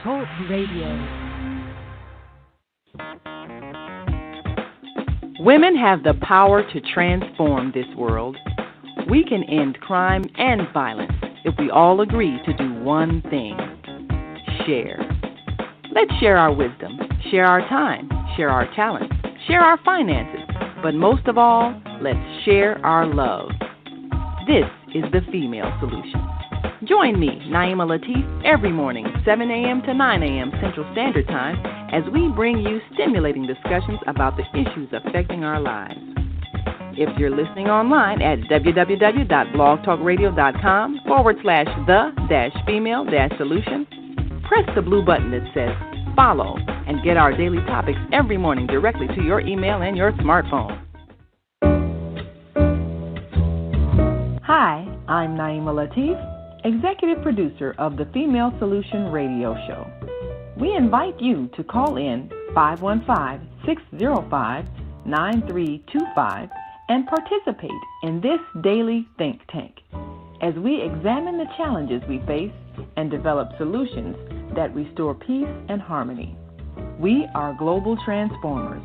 Talk Radio. Women have the power to transform this world. We can end crime and violence if we all agree to do one thing: share. Let's share our wisdom, share our time, share our talents, share our finances, but most of all, let's share our love. This is the Female Solution. Join me, Naima Latif, every morning, 7 a.m. to 9 a.m. Central Standard Time, as we bring you stimulating discussions about the issues affecting our lives. If you're listening online at www.blogtalkradio.com/the-female-solution, press the blue button that says follow and get our daily topics every morning directly to your email and your smartphone. Hi, I'm Naima Latif, Executive Producer of the Female Solution Radio Show. We invite you to call in 515-605-9325 and participate in this daily think tank as we examine the challenges we face and develop solutions that restore peace and harmony. We are global transformers,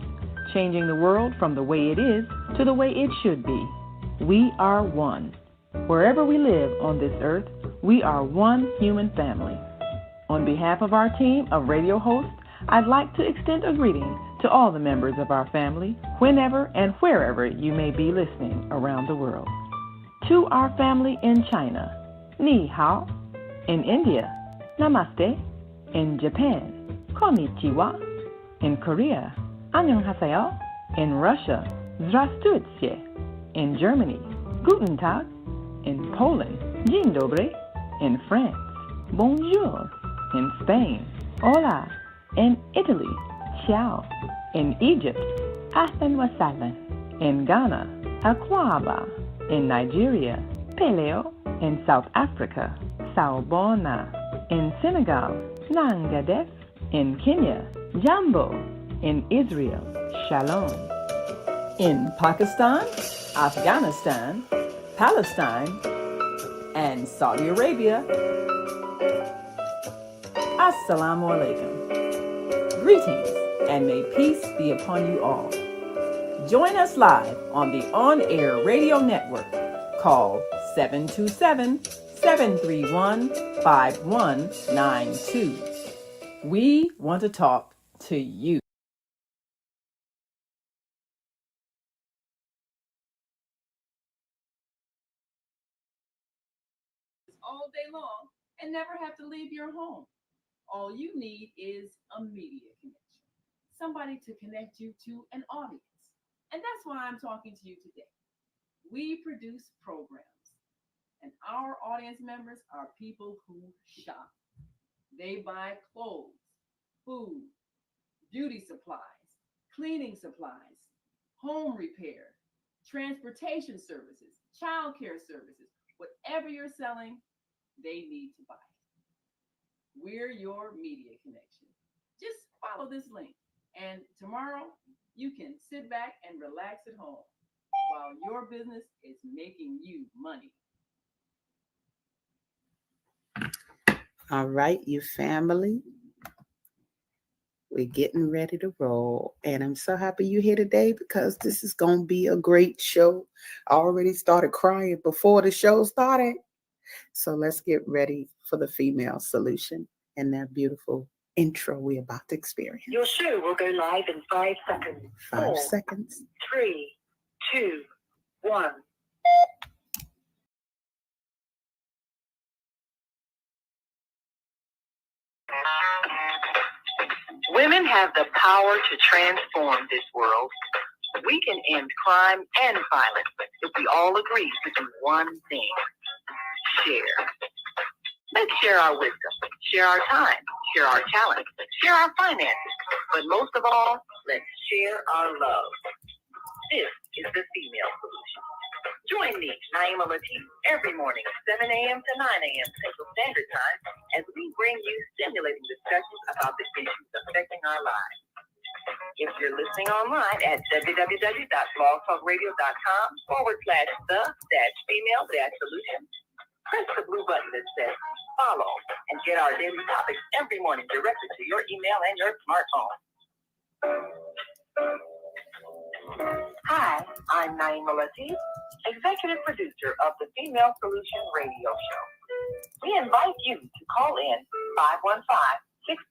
changing the world from the way it is to the way it should be. We are one. Wherever we live on this earth, we are one human family. On behalf of our team of radio hosts, I'd like to extend a greeting to all the members of our family, whenever and wherever you may be listening around the world. To our family in China, Ni Hao. In India, Namaste. In Japan, Konnichiwa. In Korea, Annyeonghaseyo. In Russia, Здравствуйте. In Germany, Guten Tag. In Poland, Dzień dobry. In France, Bonjour. In Spain, Hola. In Italy, Ciao. In Egypt, Ahlan wa sahlan. In Ghana, Akwaba. In Nigeria, Peleo. In South Africa, Sawubona. In Senegal, Nangadef. In Kenya, Jambo. In Israel, Shalom. In Pakistan, Afghanistan, Palestine, and Saudi Arabia, Assalamu alaikum. Greetings, and may peace be upon you all. Join us live on the on-air radio network called 727-731-5192. We want to talk to you. All day long and never have to leave your home. All you need is a media connection, somebody to connect you to an audience. And that's why I'm talking to you today. We produce programs, and our audience members are people who shop. They buy clothes, food, beauty supplies, cleaning supplies, home repair, transportation services, childcare services. Whatever you're selling, they need to buy. We're your media connection. Just follow this link, and tomorrow you can sit back and relax at home while your business is making you money. All right, you family. We're getting ready to roll, and I'm so happy you're here today because this is going to be a great show. I already started crying before the show started. So let's get ready for the Female Solution and that beautiful intro we're about to experience. Your show will go live in 5 seconds. 5 seconds. 3, 2, 1. Women have the power to transform this world. We can end crime and violence if we all agree to do one thing: share. Let's share our wisdom, share our time, share our talents, share our finances, but most of all, let's share our love. This is the Female Solution. Join me, Naima Latif, every morning, 7 a.m. to 9 a.m. Central Standard Time, as we bring you stimulating discussions about the issues affecting our lives. If you're listening online at www.blogtalkradio.com/the-female-solution, press the blue button that says follow, and get our daily topics every morning directly to your email and your smartphone. Hi, I'm Naima Latif, executive producer of the Female Solution Radio Show. We invite you to call in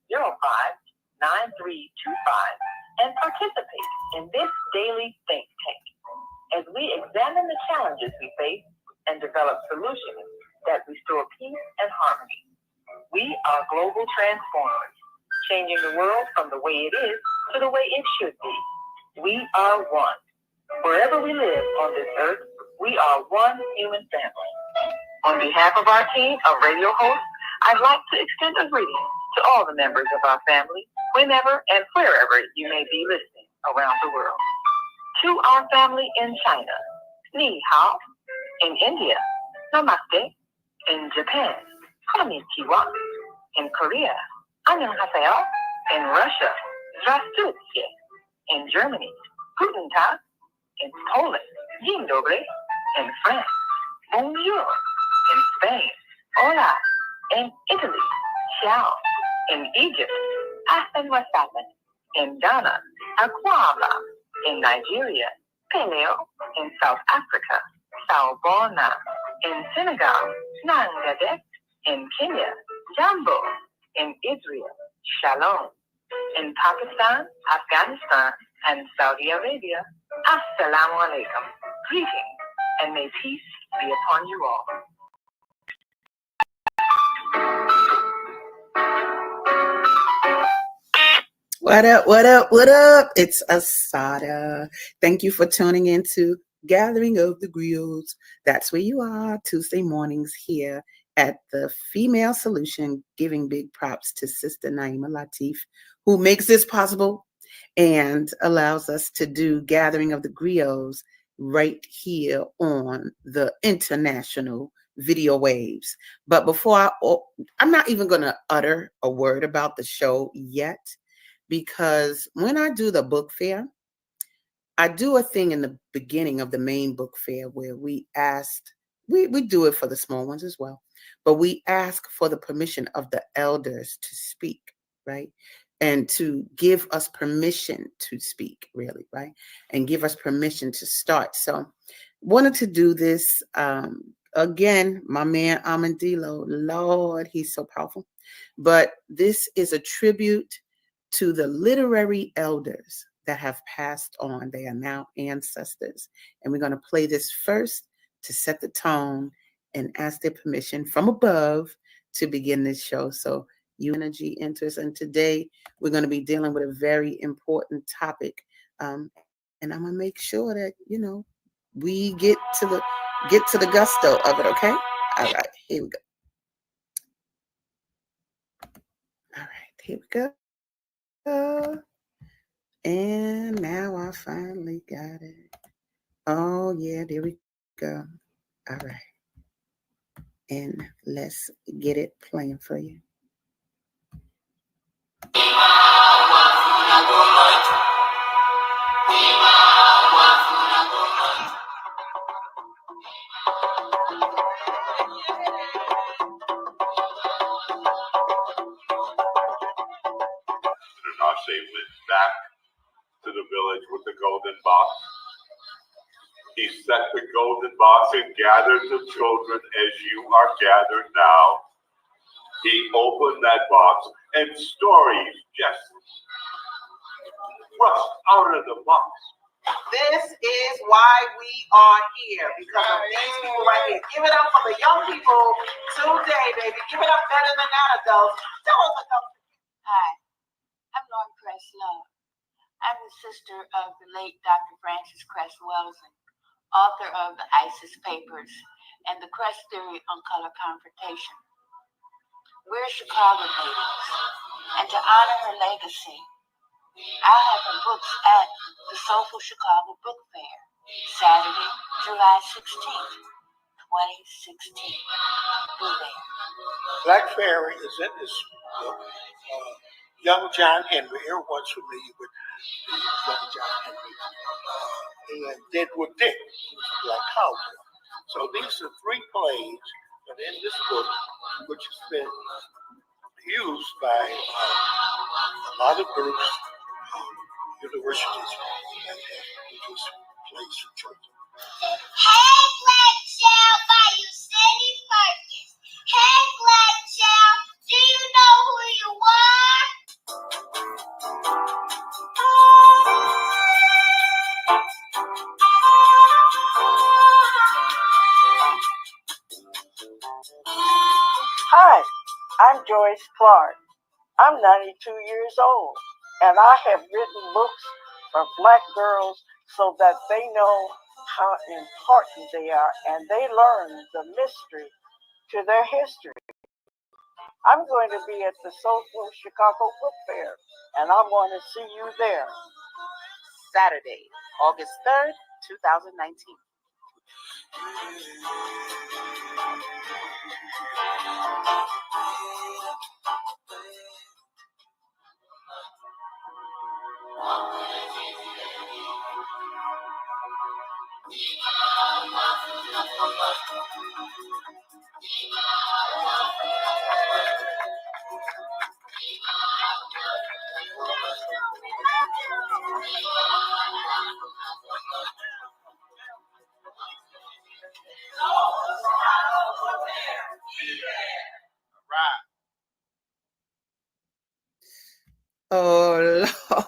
515-605-9325 and participate in this daily think tank as we examine the challenges we face and develop solutions that restore peace and harmony. We are global transformers, changing the world from the way it is to the way it should be. We are one. Wherever we live on this earth, we are one human family. On behalf of our team of radio hosts, I'd like to extend a greeting to all the members of our family, whenever and wherever you may be listening around the world. To our family in China, Ni Hao. In India, Namaste. In Japan, Konnichiwa. In Korea, Annyeonghaseyo. In Russia, Здравствуйте. In Germany, Guten Tag. In Poland, Dzień dobry. In France, Bonjour. In Spain, Hola. In Italy, Ciao. In Egypt, Ahlan wa sahlan. In Ghana, Akwaba. In Nigeria, Peleo. In South Africa, Sawubona. In Senegal, Nangadek. In Kenya, Jambo. In Israel, Shalom. In Pakistan, Afghanistan, and Saudi Arabia, Assalamu alaikum. Greetings, and may peace be upon you all. What up, what up, what up? It's Asadah. Thank you for tuning in to Gathering of the Griots. That's where you are, Tuesday mornings here at the Female Solution, giving big props to Sister Naima Latif, who makes this possible and allows us to do Gathering of the Griots right here on the international video waves. But before I'm not even going to utter a word about the show yet, because when I do the book fair, I do a thing in the beginning of the main book fair where we do it for the small ones as well, but we ask for the permission of the elders to speak, right? And to give us permission to speak, really, right? And give us permission to start. So wanted to do this. Again, my man Amandilo, Lord, he's so powerful. But this is a tribute to the literary elders that have passed on. They are now ancestors. And we're going to play this first to set the tone and ask their permission from above to begin this show. So you energy enters. And today we're going to be dealing with a very important topic. And I'm going to make sure that, we get to the gusto of it, okay? All right, here we go. All right, here we go. And now I finally got it. Oh, yeah, there we go. All right. And let's get it playing for you. They went back to the village with the golden box. He set the golden box and gathered the children as you are gathered now. He opened that box and stories just rushed out of the box. This is why we are here, because of these people right here. Give it up for the young people today, baby. Give it up better than that, adults. Tell us, adults. Hi, I'm Lauren Cress Love. I'm the sister of the late Dr. Francis Cress Welsing, author of the ISIS Papers and the Cress Theory on Color Confrontation. We're Chicago natives, and to honor her legacy, I'll have her books at the Soulful Chicago Book Fair, Saturday, July 16th, 2016. Be there. Black Fairy is in this book. Young John Henry, everyone's familiar with young John Henry, and Deadwood Dick, who was a black cowboy. So these are three plays that in this book, which has been by a lot of groups, universities, and religious place for children. Hey, Black Child by Usaini Perkins. Hey, Black Child, do you know who you are? Hi, I'm Joyce Clark. I'm 92 years old, and I have written books for Black girls so that they know how important they are and they learn the mystery to their history. I'm going to be at the Soulful Chicago Book Fair, and I'm going to see you there. Saturday, August 3rd, 2019. Oh, Lord.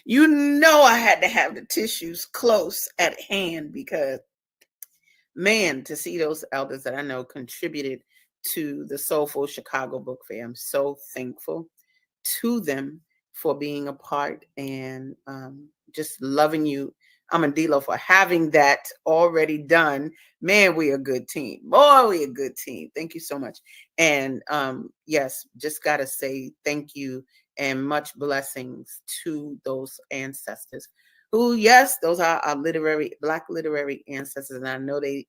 You know I had to have the tissues close at hand because, man, to see those elders that I know contributed to the Soulful Chicago Book Fair, I'm so thankful to them for being a part and just loving you, Amadilo, for having that already done. Man, we a good team. Boy, we a good team. Thank you so much. And yes, just got to say thank you and much blessings to those ancestors who, yes, those are our Black literary ancestors. And I know they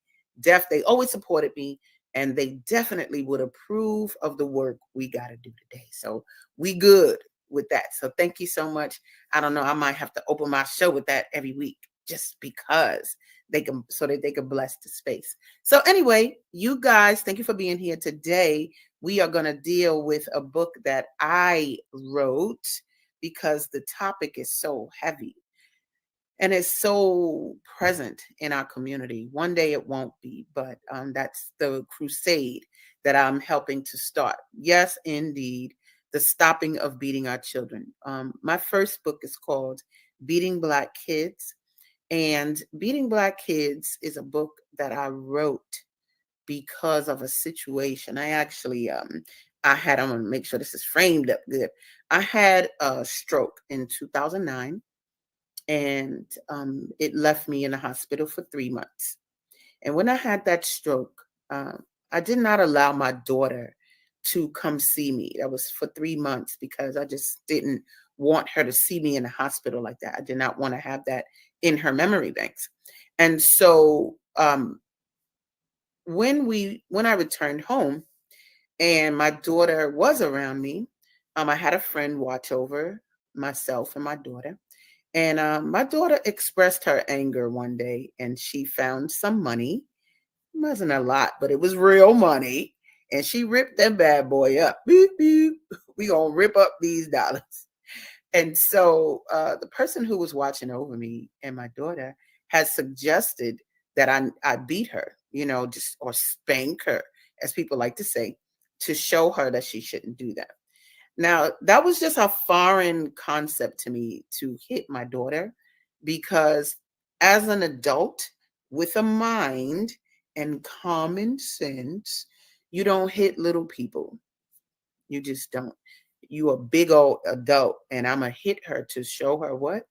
always supported me, and they definitely would approve of the work we got to do today. So we good with that. So thank you so much. I don't know, I might have to open my show with that every week just because so that they can bless the space. So anyway, you guys, thank you for being here today. We are going to deal with a book that I wrote because the topic is so heavy and it's so present in our community. One day it won't be, but that's the crusade that I'm helping to start. Yes, indeed, the stopping of beating our children. My first book is called Beating Black Kids. And Beating Black Kids is a book that I wrote because of a situation. I actually, I'm going to make sure this is framed up good. I had a stroke in 2009. And it left me in the hospital for 3 months. And when I had that stroke, I did not allow my daughter to come see me. That was for 3 months because I just didn't want her to see me in the hospital like that. I did not want to have that in her memory banks. And so when I returned home and my daughter was around me, I had a friend watch over myself and my daughter. And my daughter expressed her anger one day, and she found some money. It wasn't a lot, but it was real money. And she ripped that bad boy up. Beep, beep. We gonna rip up these dollars. And so the person who was watching over me and my daughter had suggested that I beat her, or spank her, as people like to say, to show her that she shouldn't do that. Now, that was just a foreign concept to me, to hit my daughter, because as an adult with a mind and common sense, you don't hit little people. You just don't. You a big old adult, and I'm going to hit her to show her what?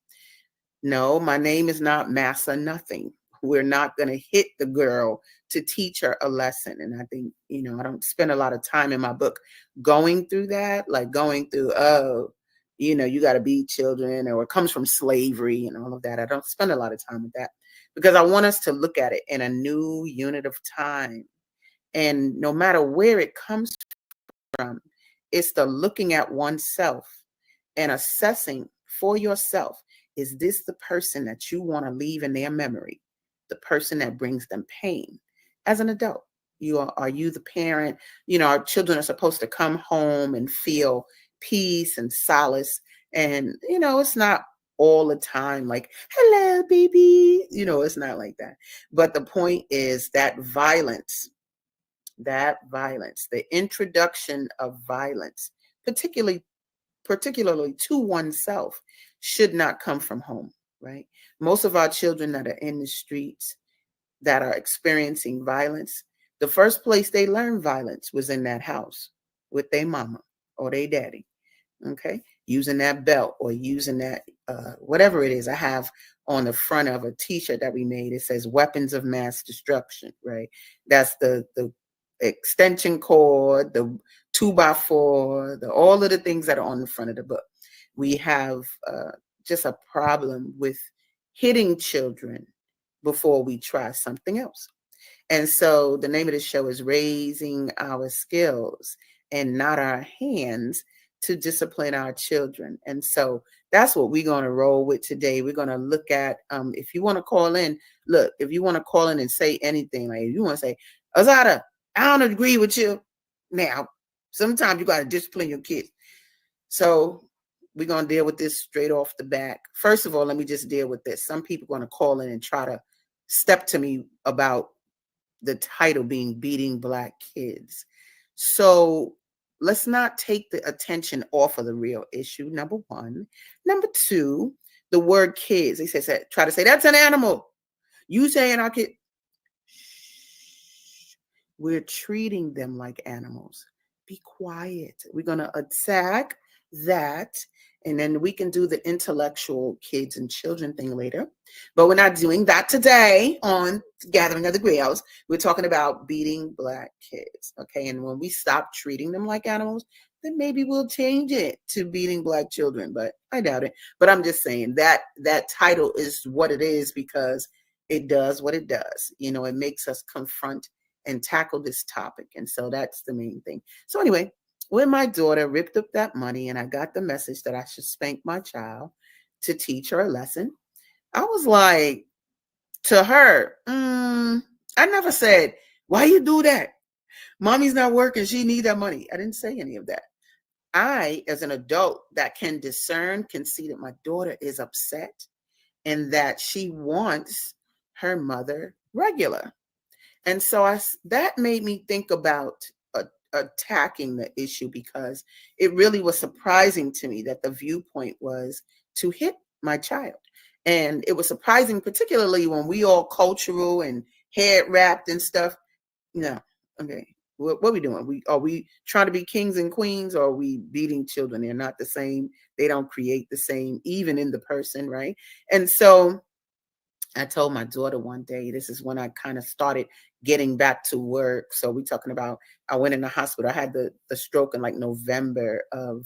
No, my name is not Massa Nothing. We're not going to hit the girl to teach her a lesson. And I think, I don't spend a lot of time in my book going through that, like going through, you got to beat children, or it comes from slavery and all of that. I don't spend a lot of time with that because I want us to look at it in a new unit of time. And no matter where it comes from, it's the looking at oneself and assessing for yourself. Is this the person that you want to leave in their memory? The person that brings them pain as an adult? Are you the parent? Our children are supposed to come home and feel peace and solace. And, it's not all the time like, hello, baby. It's not like that. But the point is that violence, the introduction of violence, particularly to oneself, should not come from home, right? Most of our children that are in the streets that are experiencing violence, the first place they learned violence was in that house with their mama or their daddy. Okay, using that belt or using that whatever it is. I have on the front of a t-shirt that we made, it says weapons of mass destruction, right? That's the extension cord, the 2x4, all of the things that are on the front of the book. We have just a problem with hitting children before we try something else. And so the name of the show is Raising Our Skills and Not Our Hands to Discipline Our Children. And so that's what we're going to roll with today. We're going to look at, if you want to call in, if you want to call in and say anything, like if you want to say, Asadah, I don't agree with you. Now, sometimes you got to discipline your kids. So we're going to deal with this straight off the back. First of all, let me just deal with this. Some people are going to call in and try to step to me about the title being Beating Black Kids. So let's not take the attention off of the real issue, number one. Number two, the word kids, they say, try to say, that's an animal. You saying our kid. We're treating them like animals. Be quiet. We're going to attack that. And then we can do the intellectual kids and children thing later. But we're not doing that today on Gathering of the Griots. We're talking about beating Black kids. Okay. And when we stop treating them like animals, then maybe we'll change it to beating Black children. But I doubt it. But I'm just saying that title is what it is because it does what it does. It makes us confront and tackle this topic. And so that's the main thing. So anyway, when my daughter ripped up that money and I got the message that I should spank my child to teach her a lesson, I was like, to her, I never said, why you do that? Mommy's not working. She need that money. I didn't say any of that. I, as an adult that can discern, can see that my daughter is upset and that she wants her mother regular. And so that made me think about attacking the issue because it really was surprising to me that the viewpoint was to hit my child. And it was surprising, particularly when we all cultural and head wrapped and stuff. No, okay. What are we doing? Are we trying to be kings and queens, or are we beating children? They're not the same. They don't create the same, even in the person, right? And so I told my daughter one day, this is when I kind of started getting back to work. So we're talking about, I went in the hospital. I had the stroke in like November of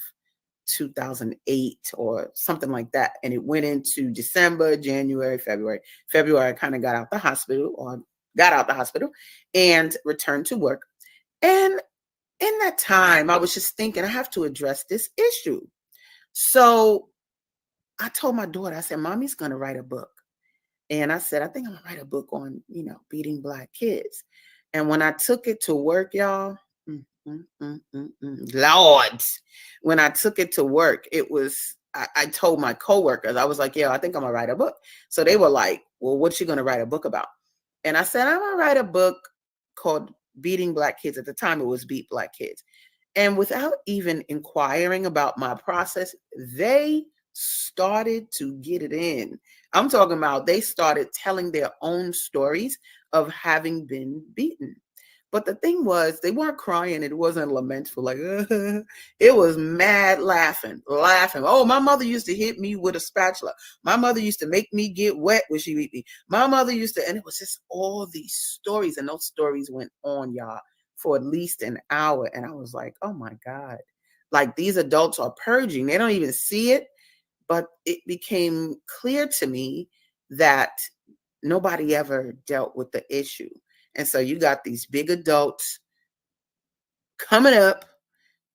2008 or something like that. And it went into December, January, February. I kind of got out the hospital and returned to work. And in that time, I was just thinking, I have to address this issue. So I told my daughter, I said, Mommy's going to write a book. And I said, I think I'm going to write a book on, beating Black kids. And when I took it to work, y'all, Lord, when I took it to work, it was, I told my coworkers, I was like, I think I'm going to write a book. So they were like, well, what you going to write a book about? And I said, I'm going to write a book called Beating Black Kids. At the time, it was Beat Black Kids. And without even inquiring about my process, they started to get it in. I'm talking about they started telling their own stories of having been beaten. But the thing was, they weren't crying. It wasn't lamentful. Like, it was mad laughing. Oh, my mother used to hit me with a spatula. My mother used to make me get wet when she beat me. My mother used to, and it was just all these stories. And those stories went on, y'all, for at least an hour. And I was like, oh my God, like these adults are purging. They don't even see it. But it became clear to me that nobody ever dealt with the issue. And so you got these big adults coming up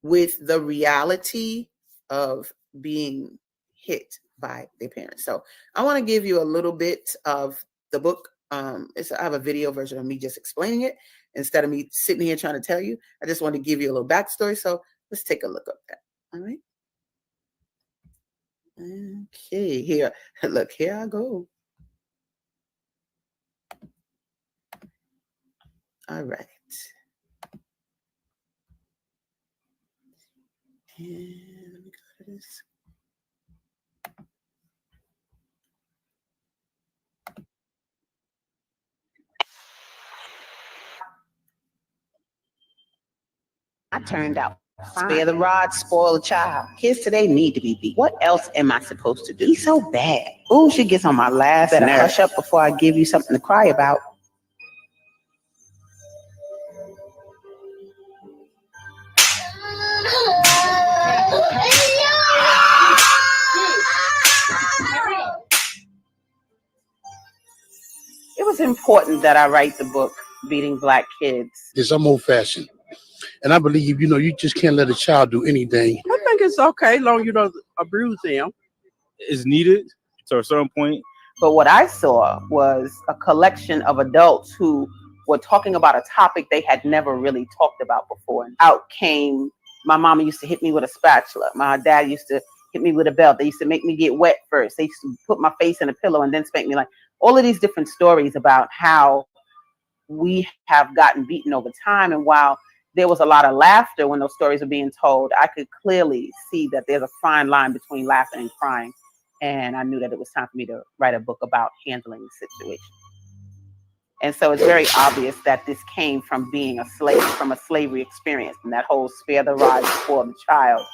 with the reality of being hit by their parents. So I want to give you a little bit of the book. I have a video version of me just explaining it. instead of me sitting here trying to tell you. I just want to give you a little backstory. So let's take a look at that. All right. Okay, here. Look, here I go. All right. And let me go to this. I turned out. Spare the rod, spoil the child. Kids today need to be beat. What else am I supposed to do? He's so bad. Ooh, she gets on my last nerve. Better hush up before I give you something to cry about. It was important that I write the book, Beating Black Kids. Because I'm old fashioned. And I believe, you just can't let a child do anything. I think it's okay, long as you don't abuse them. It's needed to a certain point. But what I saw was a collection of adults who were talking about a topic they had never really talked about before. And out came, my mama used to hit me with a spatula. My dad used to hit me with a belt. They used to make me get wet first. They used to put my face in a pillow and then spank me. Like all of these different stories about how we have gotten beaten over time. And while there was a lot of laughter when those stories were being told, I could clearly see that there's a fine line between laughing and crying. And I knew that it was time for me to write a book about handling the situation. And so it's very obvious that this came from being a slave, from a slavery experience, and that whole spare the rod, spoil the child.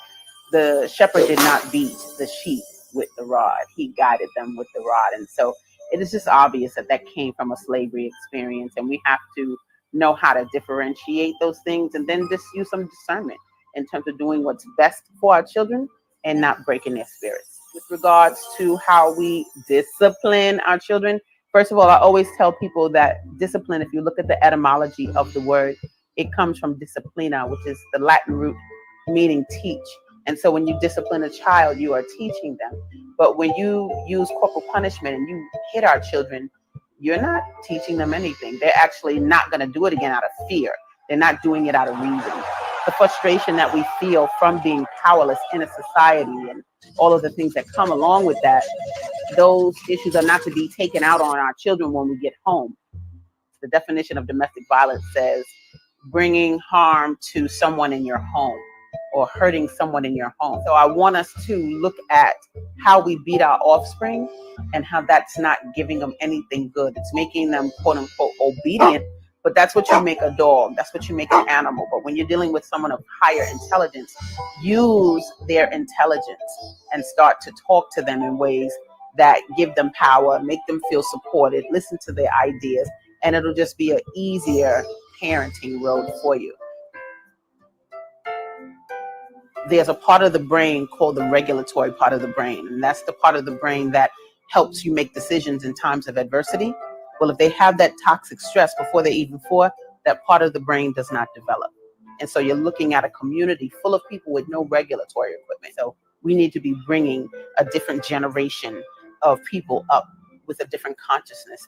The shepherd did not beat the sheep with the rod. He guided them with the rod. And so it is just obvious that that came from a slavery experience. And we have to know how to differentiate those things and then just use some discernment in terms of doing what's best for our children and not breaking their spirits. With regards to how we discipline our children, first of all, I always tell people that discipline, if you look at the etymology of the word, it comes from disciplina, which is the Latin root meaning teach. And so when you discipline a child, you are teaching them. But when you use corporal punishment and you hit our children, you're not teaching them anything. They're actually not going to do it again out of fear. They're not doing it out of reason. The frustration that we feel from being powerless in a society and all of the things that come along with that, those issues are not to be taken out on our children when we get home. The definition of domestic violence says bringing harm to someone in your home or hurting someone in your home. So I want us to look at how we beat our offspring and how that's not giving them anything good. It's making them quote unquote obedient, but that's what you make a dog. That's what you make an animal. But when you're dealing with someone of higher intelligence, use their intelligence and start to talk to them in ways that give them power, make them feel supported, listen to their ideas, and it'll just be an easier parenting road for you. There's a part of the brain called the regulatory part of the brain, and that's the part of the brain that helps you make decisions in times of adversity. Well, if they have that toxic stress before they're even 4, that part of the brain does not develop. And so you're looking at a community full of people with no regulatory equipment. So we need to be bringing a different generation of people up with a different consciousness.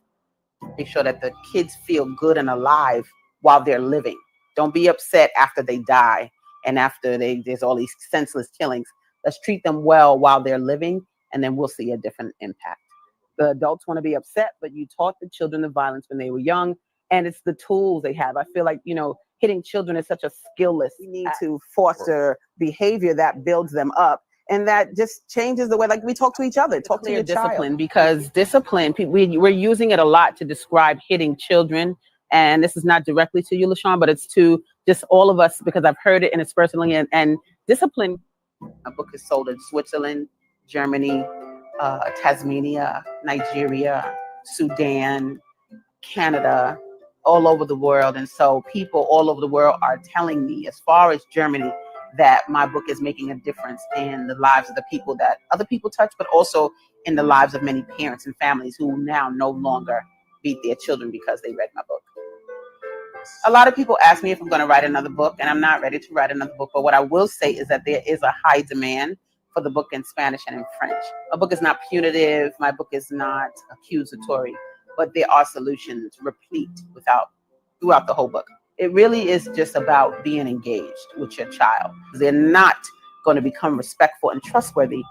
Make sure that the kids feel good and alive while they're living. Don't be upset after they die and after there's all these senseless killings. Let's treat them well while they're living, and then we'll see a different impact. The adults want to be upset, but you taught the children the violence when they were young, and it's the tools they have. I feel like, hitting children is such a skillless. We need to foster behavior that builds them up, and that just changes the way, like, we talk to each other. Talk to your discipline child. Because discipline, we're using it a lot to describe hitting children. And this is not directly to you, LaShawn, but it's to just all of us, because I've heard it and it's personally. And discipline, a book is sold in Switzerland, Germany, Tasmania, Nigeria, Sudan, Canada, all over the world. And so people all over the world are telling me, as far as Germany, that my book is making a difference in the lives of the people that other people touch, but also in the lives of many parents and families who now no longer beat their children because they read my book. A lot of people ask me if I'm going to write another book, and I'm not ready to write another book. But what I will say is that there is a high demand for the book in Spanish and in French. My book is not punitive. My book is not accusatory, but there are solutions replete throughout the whole book. It really is just about being engaged with your child. They're not going to become respectful and trustworthy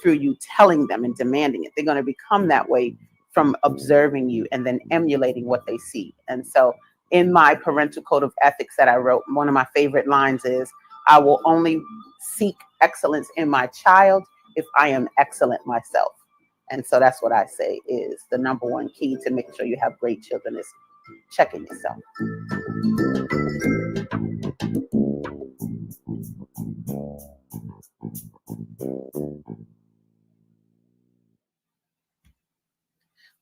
through you telling them and demanding it. They're going to become that way from observing you and then emulating what they see. And so in my parental code of ethics that I wrote, one of my favorite lines is, I will only seek excellence in my child if I am excellent myself. And so that's what I say is the number one key to making sure you have great children is checking yourself.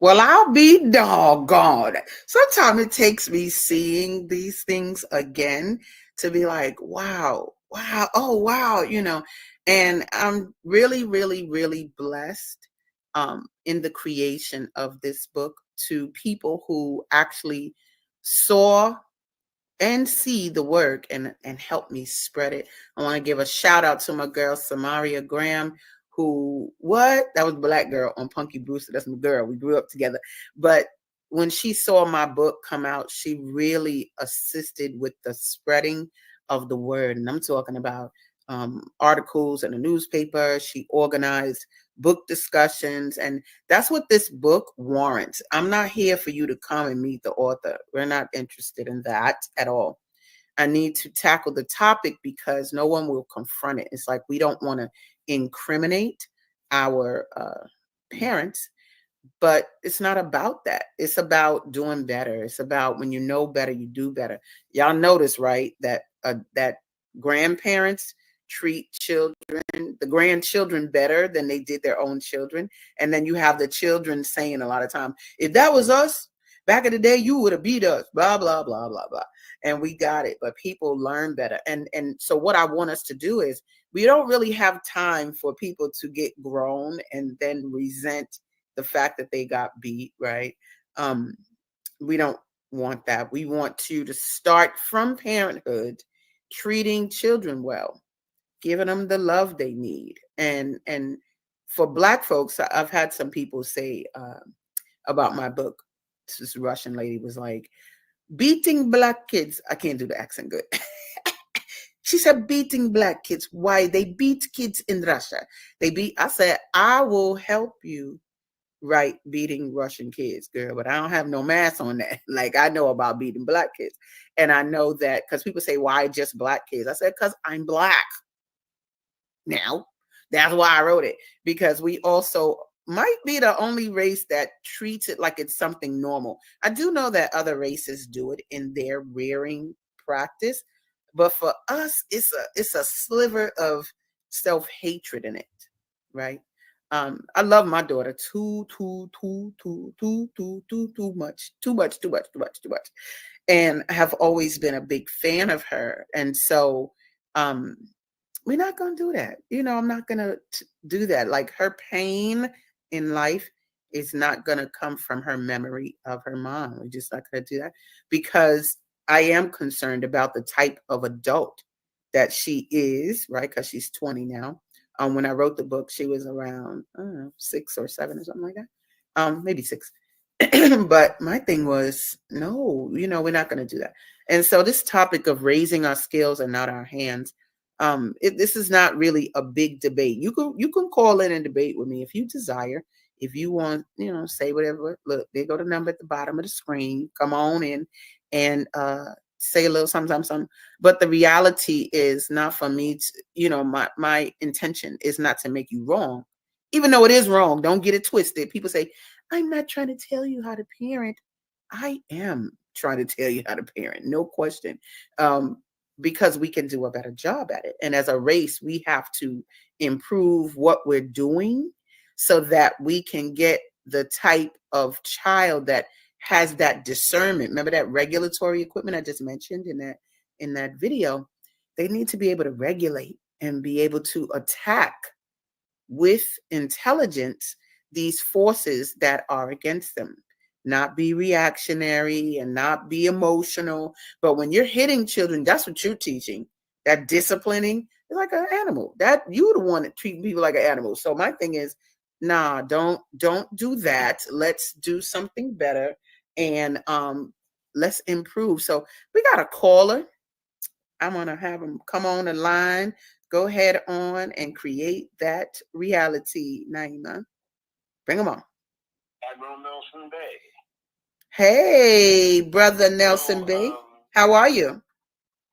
Well, I'll be doggone. Sometimes it takes me seeing these things again to be like, wow, oh, wow, and I'm really, really, really blessed in the creation of this book to people who actually saw and see the work and help me spread it. I want to give a shout out to my girl, Samaria Graham, that was Black Girl on Punky Brewster. That's my girl. We grew up together. But when she saw my book come out, she really assisted with the spreading of the word. And I'm talking about articles in the newspaper. She organized book discussions. And that's what this book warrants. I'm not here for you to come and meet the author. We're not interested in that at all. I need to tackle the topic because no one will confront it. It's like we don't want to incriminate our parents, but it's not about that. It's about doing better. It's about when you know better, you do better. Y'all notice, right, that grandparents treat the grandchildren better than they did their own children. And then you have the children saying a lot of time, if that was us back in the day, you would have beat us, blah, blah, blah, blah, blah. And we got it, but people learn better. And so what I want us to do is we don't really have time for people to get grown and then resent the fact that they got beat, right? We don't want that. We want you to start from parenthood, treating children well, giving them the love they need. And for Black folks, I've had some people say about my book, this Russian lady was like, beating Black kids. I can't do the accent good. She said, beating Black kids. Why? They beat kids in Russia. I said, I will help you write beating Russian kids, girl, but I don't have no math on that. Like, I know about beating Black kids. And I know that because people say, why just Black kids? I said, because I'm Black. Now, that's why I wrote it, because we also might be the only race that treats it like it's something normal. I do know that other races do it in their rearing practice, but for us, it's a sliver of self-hatred in it, right? I love my daughter too much, and I have always been a big fan of her, and so we're not going to do that. I'm not going to do that. Like, her pain in life is not going to come from her memory of her mom. We're just not going to do that, because I am concerned about the type of adult that she is, right? Because she's 20 now. When I wrote the book, she was around, I don't know, 6 or 7 or something like that. Maybe 6. But my thing was, no, we're not going to do that. And so this topic of raising our skills and not our hands, this is not really a big debate. You can call in and debate with me if you desire. If you want, say whatever. Look, there go the number at the bottom of the screen. Come on in and say a little something. But the reality is not for me to, my intention is not to make you wrong, even though it is wrong. Don't get it twisted. People say, I'm not trying to tell you how to parent. I am trying to tell you how to parent, no question. Because we can do a better job at it. And as a race, we have to improve what we're doing so that we can get the type of child that has that discernment. Remember that regulatory equipment I just mentioned in that video? They need to be able to regulate and be able to attack with intelligence these forces that are against them. Not be reactionary and not be emotional. But when you're hitting children, that's what you're teaching. That disciplining is like an animal. That you're the one that treat people like an animal. So my thing is, nah, don't do that. Let's do something better. And let's improve. So we got a caller. I'm going to have him come on the line. Go ahead on and create that reality, Naima. Bring him on. Admiral Nelson Bay. Hey, Brother Nelson Bay. How are you?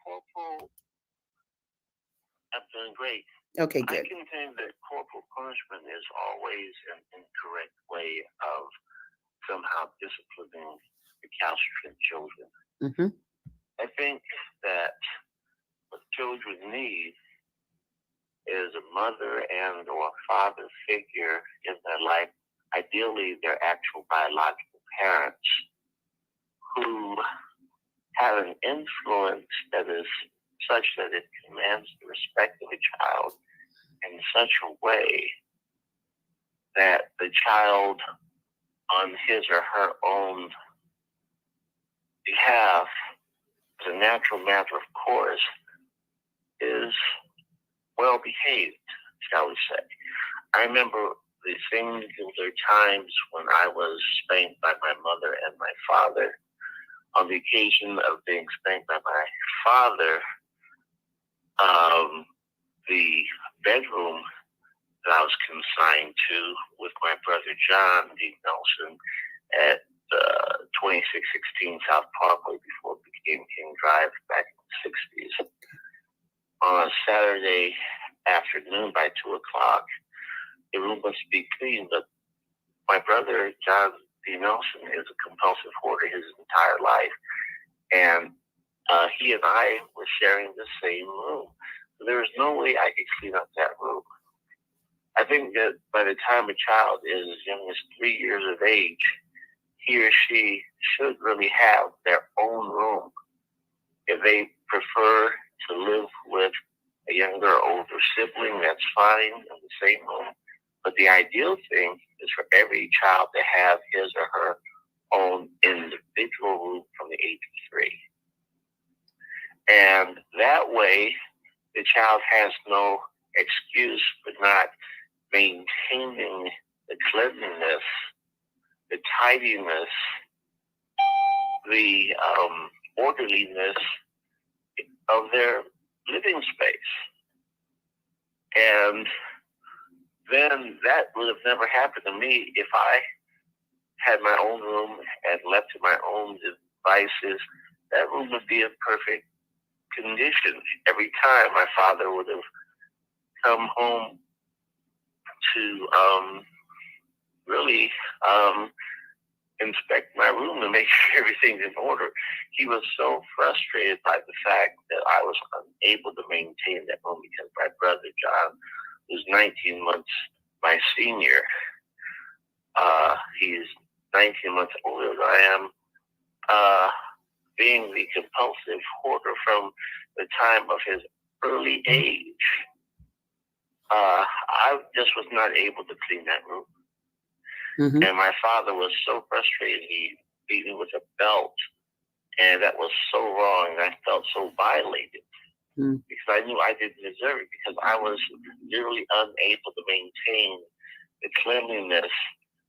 Corporal, I'm doing great. Okay, good. I contend that corporal punishment is always an incorrect way of somehow disciplining recalcitrant children. Mm-hmm. I think that what children need is a mother and or father figure in their life, ideally their actual biological parents, who have an influence that is such that it commands the respect of a child in such a way that the child, on his or her own behalf, as a natural matter of course, is well behaved, shall we say. I remember the singular times when I was spanked by my mother and my father. On the occasion of being spanked by my father, the bedroom that I was consigned to with my brother John D. Nelson at 2616 South Parkway before it became King Drive back in the 60s. On a Saturday afternoon by 2 o'clock, the room must be clean, but my brother John D. Nelson is a compulsive hoarder his entire life, and he and I were sharing the same room. So there was no way I could clean up that room. I think that by the time a child is as young as 3 years of age, he or she should really have their own room. If they prefer to live with a younger or older sibling, that's fine, in the same room. But the ideal thing is for every child to have his or her own individual room from the age of 3. And that way, the child has no excuse for not maintaining the cleanliness, the tidiness, the orderliness of their living space. And then that would have never happened to me if I had my own room and left to my own devices. That room would be in perfect condition. Every time my father would have come home to really inspect my room and make sure everything's in order. He was so frustrated by the fact that I was unable to maintain that room because my brother John was 19 months my senior. He's 19 months older than I am. Being the compulsive hoarder from the time of his early age, I just was not able to clean that room. Mm-hmm. And my father was so frustrated, he beat me with a belt, and that was so wrong, and I felt so violated. Because I knew I didn't deserve it, because I was literally unable to maintain the cleanliness,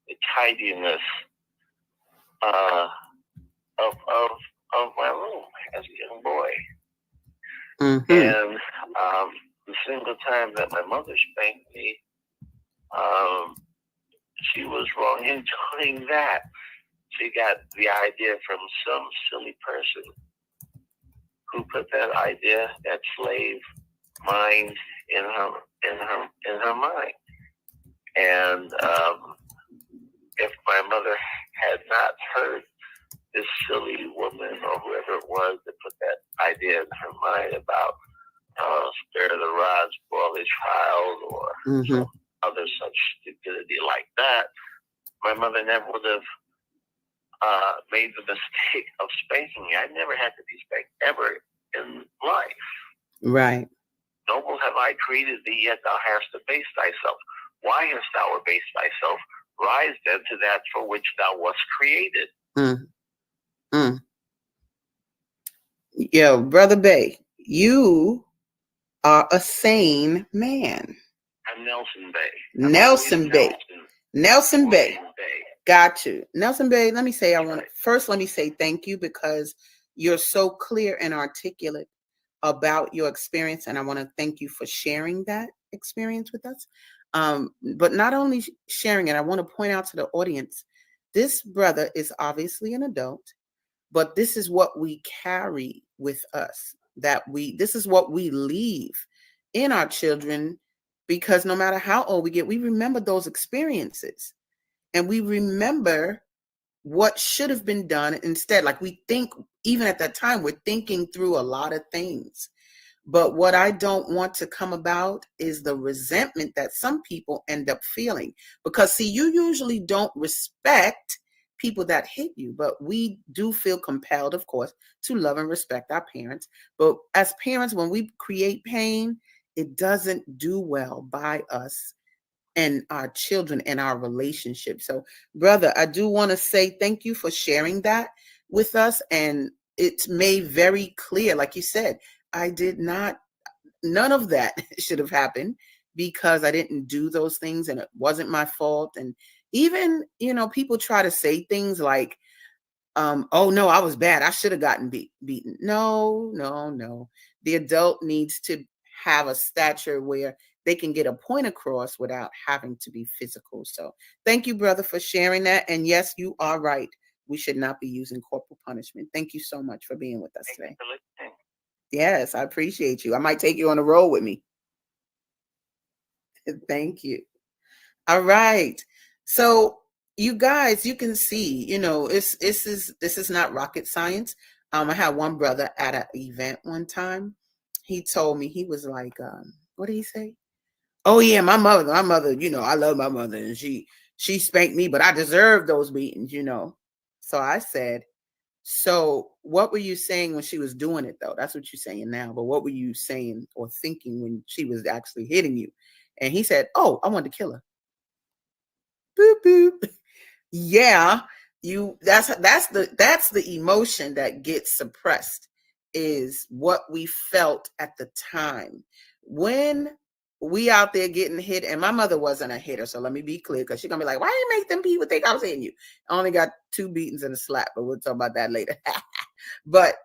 the tidiness of my room as a young boy. Mm-hmm. And the single time that my mother spanked me, she was wrong in doing that. She got the idea from some silly person who put that idea, that slave mind, in her mind. And if my mother had not heard this silly woman or whoever it was that put that idea in her mind about spare the rod, spoil the child, or some other such stupidity like that, my mother never would have made the mistake of spanking me. I never had to be spanked ever in life. Right. Nor have I created thee, yet thou hast abased thyself. Why hast thou abased thyself? Rise then to that for which thou wast created. Yo, Brother Bay, you are a sane man. I'm Nelson Bay. Nelson Bay. Got you. Nelson Bay, let me say let me say thank you because you're so clear and articulate about your experience, and I want to thank you for sharing that experience with us. But not only sharing it, I want to point out to the audience, this brother is obviously an adult, but this is what we carry with us, this is what we leave in our children, because no matter how old we get, we remember those experiences and we remember what should have been done instead. Like we think, even at that time, we're thinking through a lot of things. But what I don't want to come about is the resentment that some people end up feeling. Because, see, you usually don't respect people that hit you, but we do feel compelled, of course, to love and respect our parents. But as parents, when we create pain, it doesn't do well by us and our children and our relationship. So, brother, I do want to say thank you for sharing that with us. And it's made very clear, like you said, none of that should have happened because I didn't do those things and it wasn't my fault. And even, people try to say things like, oh no, I was bad, I should have gotten beaten. No. The adult needs to have a stature where they can get a point across without having to be physical. So thank you, brother, for sharing that. And yes, you are right. We should not be using corporal punishment. Thank you so much for being with us today. Yes, I appreciate you. I might take you on the road with me. Thank you. All right. So you guys, you can see, this is not rocket science. I had one brother at an event one time. He told me, he was like, what did he say? Oh yeah, my mother, I love my mother and she spanked me, but I deserve those beatings, So I said, so what were you saying when she was doing it though? That's what you're saying now. But what were you saying or thinking when she was actually hitting you? And he said, oh, I wanted to kill her. Boop, boop. Yeah, that's the emotion that gets suppressed, is what we felt at the time. When we out there getting hit, and my mother wasn't a hitter, so let me be clear, because she's gonna be like, why you make them people think I was hitting you? I only got 2 beatings and a slap, but we'll talk about that later. But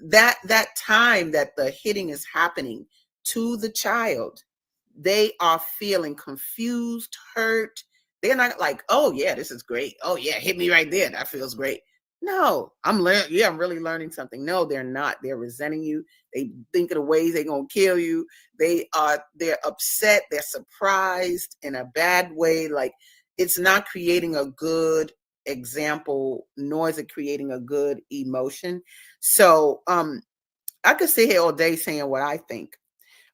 that time that the hitting is happening to the child, they are feeling confused, hurt. They're not like, oh yeah, this is great. Oh yeah, hit me right there. That feels great. No, I'm really learning something. No, they're not. They're resenting you. They think of the ways they're gonna kill you. They're upset. They're surprised in a bad way. Like, it's not creating a good example, nor is it creating a good emotion. So I could sit here all day saying what I think,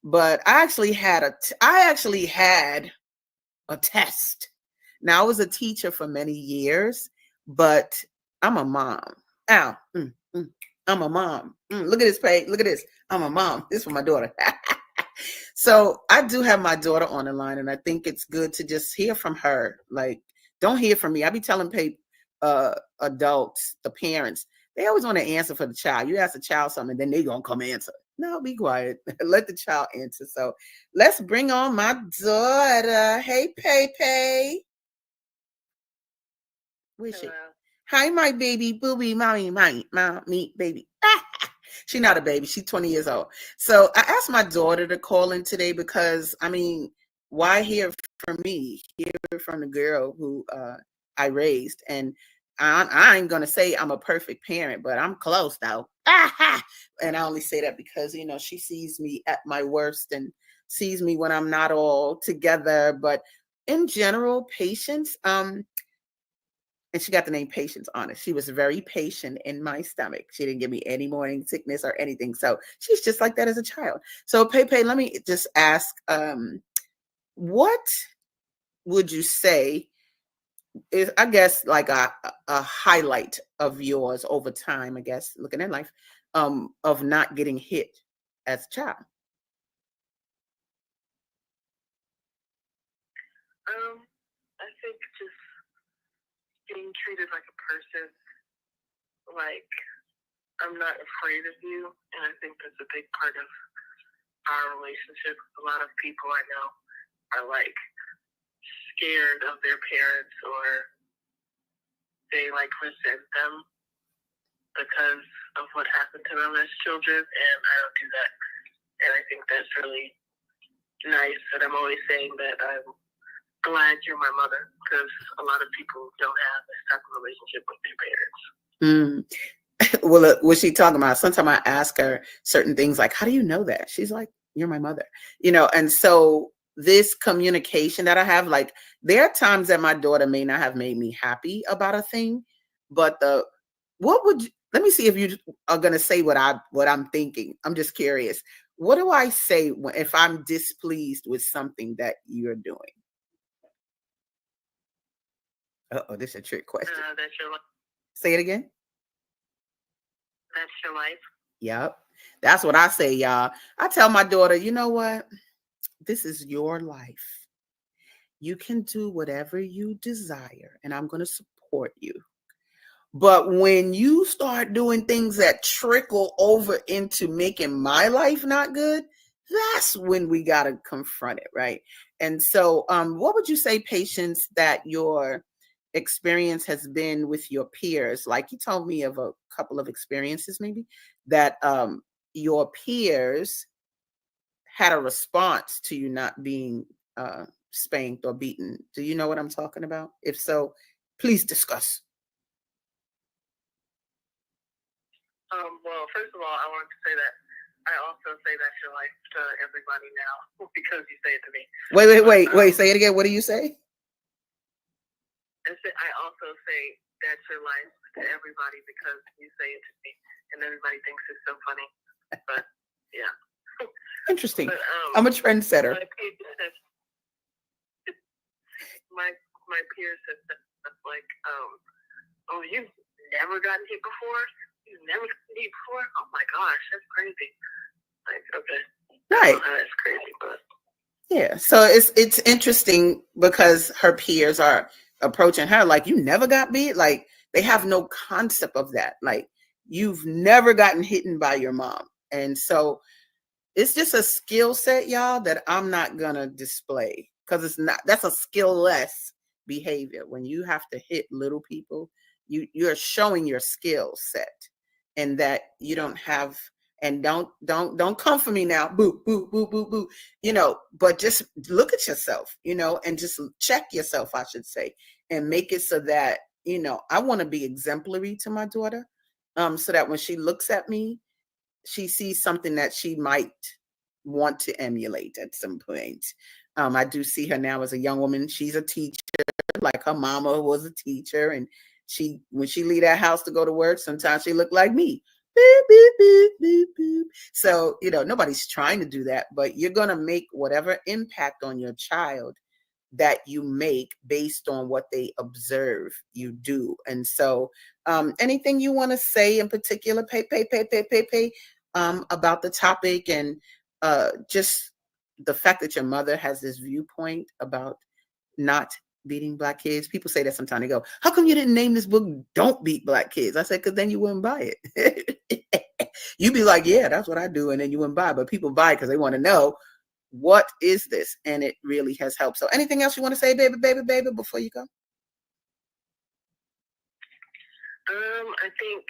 but I actually had a test. Now, I was a teacher for many years, but I'm a mom. I'm a mom. Look at this page. Look at this. I'm a mom. This is for my daughter. So I do have my daughter on the line, and I think it's good to just hear from her. Like, don't hear from me. I be telling adults, the parents, they always want to answer for the child. You ask the child something, then they gonna come answer. No, be quiet. Let the child answer. So let's bring on my daughter. Hey, Pepe. Where's she? Hi, my baby, booby, mommy, baby. She's not a baby. She's 20 years old. So I asked my daughter to call in today because, why hear from me? Hear from the girl who I raised. And I ain't going to say I'm a perfect parent, but I'm close, though. And I only say that because, she sees me at my worst and sees me when I'm not all together. But in general, patience, and she got the name Patience on it. She was very patient in my stomach. She didn't give me any morning sickness or anything. So she's just like that as a child. So Pepe, let me just ask, what would you say is, I guess, like a highlight of yours over time, I guess, looking at life, of not getting hit as a child? I think just being treated like a person, like I'm not afraid of you, and I think that's a big part of our relationship. A lot of people I know are like scared of their parents, or they like resent them because of what happened to them as children, and I don't do that. And I think that's really nice. And I'm always saying that I'm glad you're my mother, because a lot of people don't have this type of relationship with their parents. Well, what's she talking about? Sometimes I ask her certain things like, how do you know that? She's like, you're my mother, and so this communication that I have, like, there are times that my daughter may not have made me happy about a thing, but let me see if you are going to say what I'm thinking. I'm just curious. What do I say if I'm displeased with something that you're doing? Uh-oh, this is a trick question. That's your life. Say it again. That's your life. Yep. That's what I say, y'all. I tell my daughter, you know what? This is your life. You can do whatever you desire, and I'm going to support you. But when you start doing things that trickle over into making my life not good, that's when we got to confront it, right? And so what would you say, Patience, that your experience has been with your peers? Like, you told me of a couple of experiences maybe that your peers had a response to you not being spanked or beaten. Do you know what I'm talking about? If so, please discuss. Well, first of all, I wanted to say that I also say that's your life to everybody now because you say it to me. Wait. Say it again. What do you say? I also say that's your life to everybody because you say it to me, and everybody thinks it's so funny. But yeah. Interesting. But, I'm a trendsetter. My peers have said stuff like, "Oh, you've never gotten hit before? You've never gotten hit before? Oh my gosh, that's crazy." Like, okay, right? That's crazy, but yeah. So it's interesting because her peers are approaching her like, you never got beat. Like, they have no concept of that. Like, you've never gotten hit by your mom, and so it's just a skill set, y'all, that I'm not gonna display because that's a skill-less behavior. When you have to hit little people, you're showing your skill set, and that you don't have. And don't come for me now. Boo, boo, boo, boo, boo. But just look at yourself, and just check yourself, I should say, and make it so that, I want to be exemplary to my daughter, so that when she looks at me, she sees something that she might want to emulate at some point. I do see her now as a young woman. She's a teacher, like her mama was a teacher. And when she leave that house to go to work, sometimes she look like me. Boop, boop, boop, boop, boop. So, nobody's trying to do that, but you're going to make whatever impact on your child that you make based on what they observe you do. And so anything you want to say in particular, about the topic, and just the fact that your mother has this viewpoint about not beating Black kids. People say that sometimes. They go, how come you didn't name this book Don't Beat Black Kids? I said, because then you wouldn't buy it. You'd be like, yeah, that's what I do. And then you wouldn't buy it. But people buy it because they want to know, what is this? And it really has helped. So anything else you want to say, baby, before you go? I think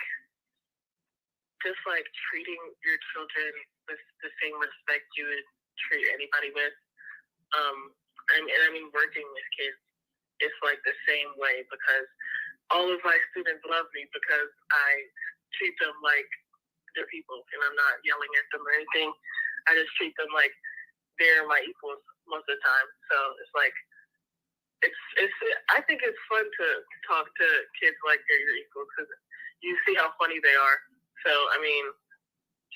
just like treating your children with the same respect you would treat anybody with. I mean, working with kids, it's like the same way, because all of my students love me because I treat them like they're people, and I'm not yelling at them or anything. I just treat them like they're my equals most of the time. So it's like, I think it's fun to talk to kids like they're your equals, because you see how funny they are. So, I mean,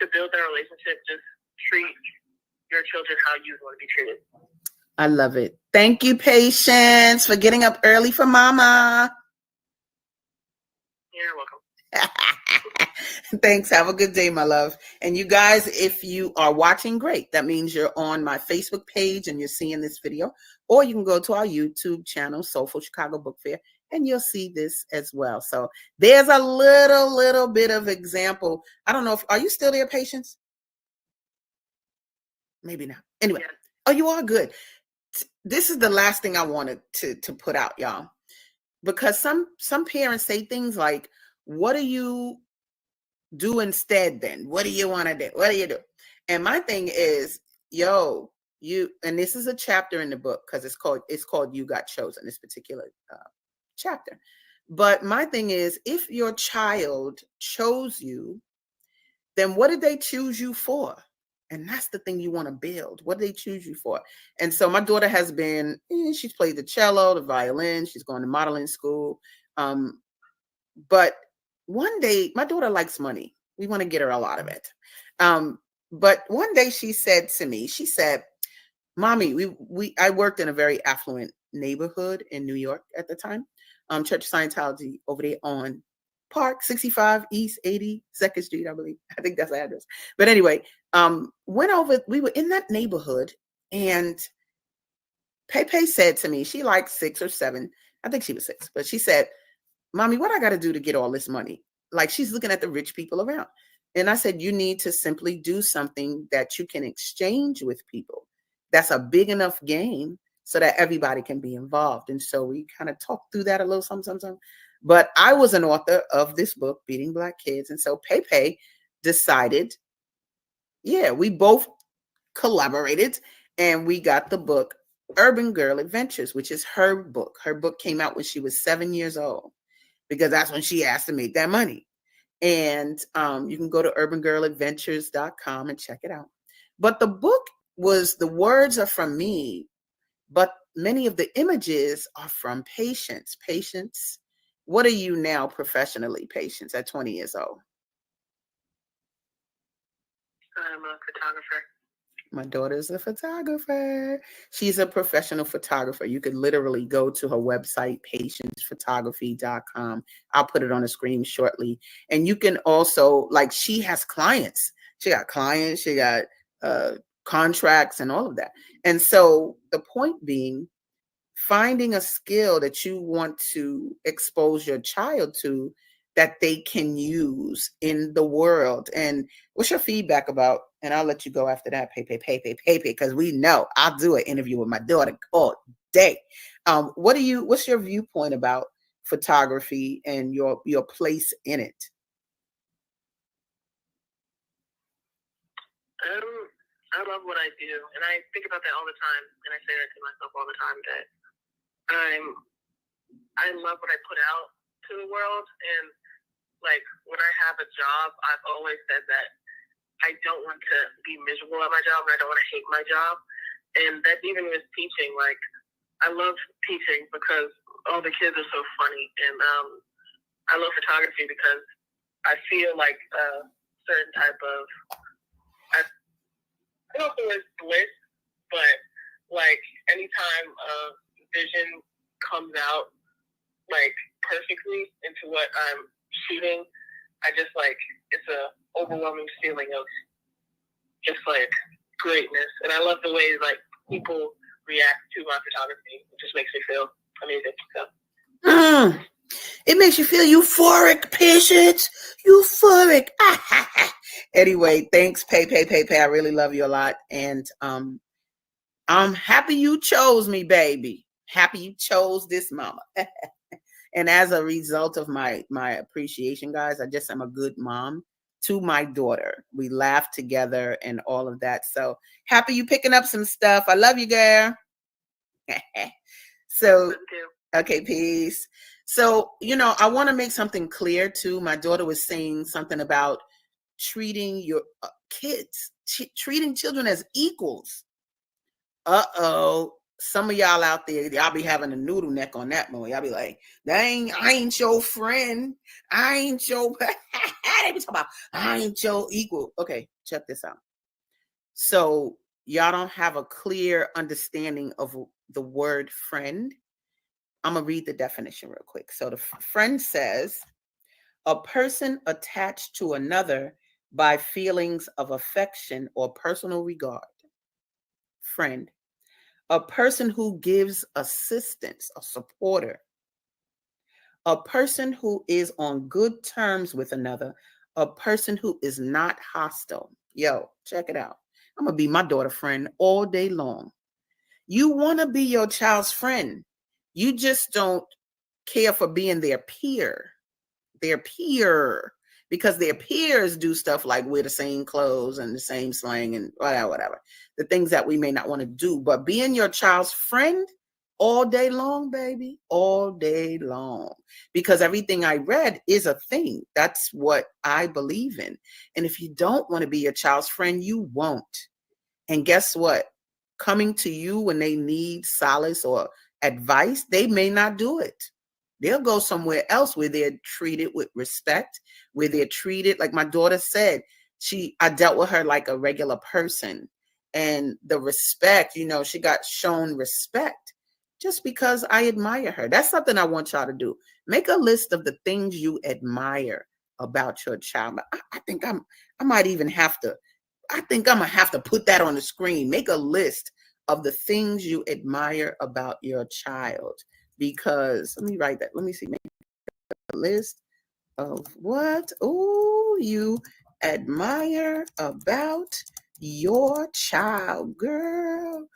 to build that relationship, just treat your children how you want to be treated. I love it. Thank you, Patience, for getting up early for Mama. You're welcome. Thanks. Have a good day, my love. And you guys, if you are watching, great. That means you're on my Facebook page and you're seeing this video, or you can go to our YouTube channel, Soulful Chicago Book Fair, and you'll see this as well. So there's a little bit of example. I don't know are you still there, Patience? Maybe not. Anyway. Yeah. Oh, you are good. This is the last thing I wanted to put out, y'all. because some parents say things like, what do you do instead then? What do you want to do? What do you do? And my thing is, yo, you, and this is a chapter in the book because it's called You Got Chosen, this particular chapter. But my thing is, if your child chose you, then what did they choose you for? And that's the thing you want to build. What do they choose you for? And so my daughter has been, she's played the cello, the violin, she's going to modeling school. But one day, my daughter likes money. We want to get her a lot of it. But one day she said to me, she said, Mommy, I worked in a very affluent neighborhood in New York at the time. Church of Scientology over there on Park 65 East 82nd Street, I believe. I think that's the address. But anyway, we were in that neighborhood, and Pepe said to me, she like 6 or 7, I think she was 6, but she said, Mommy, what I got to do to get all this money? Like, she's looking at the rich people around. And I said, you need to simply do something that you can exchange with people. That's a big enough game so that everybody can be involved. And so we kind of talked through that a little something. But I was an author of this book, Beating Black Kids. And so Pepe decided, we both collaborated and we got the book Urban Girl Adventures, which is her book. Her book came out when she was 7 years old, because that's when she asked to make that money. And you can go to urbangirladventures.com and check it out. But the book the words are from me, but many of the images are from Patience. Patience, what are you now professionally, Patience, at 20 years old? I'm a photographer. My daughter's a photographer. She's a professional photographer. You could literally go to her website, patiencephotography.com. I'll put it on the screen shortly. And you can also, like, she has clients. She got clients, she got contracts and all of that. And so the point being, finding a skill that you want to expose your child to that they can use in the world. And what's your feedback about, and I'll let you go after that, Pepe, because we know I'll do an interview with my daughter all day. What's your viewpoint about photography and your place in it? I love what I do, and I think about that all the time, and I say that to myself all the time, that I love what I put out to the world. And like, when I have a job, I've always said that I don't want to be miserable at my job, and I don't want to hate my job. And that's even with teaching. Like, I love teaching because all the kids are so funny, and I love photography because I feel like a certain type of, I don't know if it was bliss, but like, anytime a vision comes out like perfectly into what I'm shooting, I just like, it's a overwhelming feeling of just like greatness. And I love the way like people react to my photography. It just makes me feel amazing. So it makes you feel euphoric, Patience. Euphoric. Anyway, thanks, Pepe. I really love you a lot. And I'm happy you chose me, baby. Happy you chose this mama. And as a result of my appreciation, guys, I just am a good mom to my daughter. We laugh together and all of that. So happy you picking up some stuff. I love you, girl. So, okay, peace. So, I want to make something clear too. My daughter was saying something about treating your kids, treating children as equals. Some of y'all out there, y'all be having a noodle neck on that one. Y'all be like, I ain't your friend. I ain't your, they be talking about, I ain't your equal. Okay, check this out. So y'all don't have a clear understanding of the word friend. I'm going to read the definition real quick. So the friend says, a person attached to another by feelings of affection or personal regard. Friend. A person who gives assistance, a supporter. A person who is on good terms with another. A person who is not hostile. Yo, check it out. I'm going to be my daughter's friend all day long. You want to be your child's friend. You just don't care for being their peer, because their peers do stuff like wear the same clothes and the same slang and whatever, the things that we may not want to do. But being your child's friend all day long, baby, all day long, because everything I read is a thing. That's what I believe in. And if you don't want to be your child's friend, you won't. And guess what? Coming to you when they need solace or advice, they may not do it. They'll go somewhere else where they're treated with respect, where they're treated, like my daughter said, I dealt with her like a regular person. And the respect, she got shown respect just because I admire her. That's something I want y'all to do. Make a list of the things you admire about your child. I think I might even have to, I think I'm going to have to put that on the screen. Make a list of the things you admire about your child. Because, let me write that. Let me see. Make a list of what you admire about your child. Girl,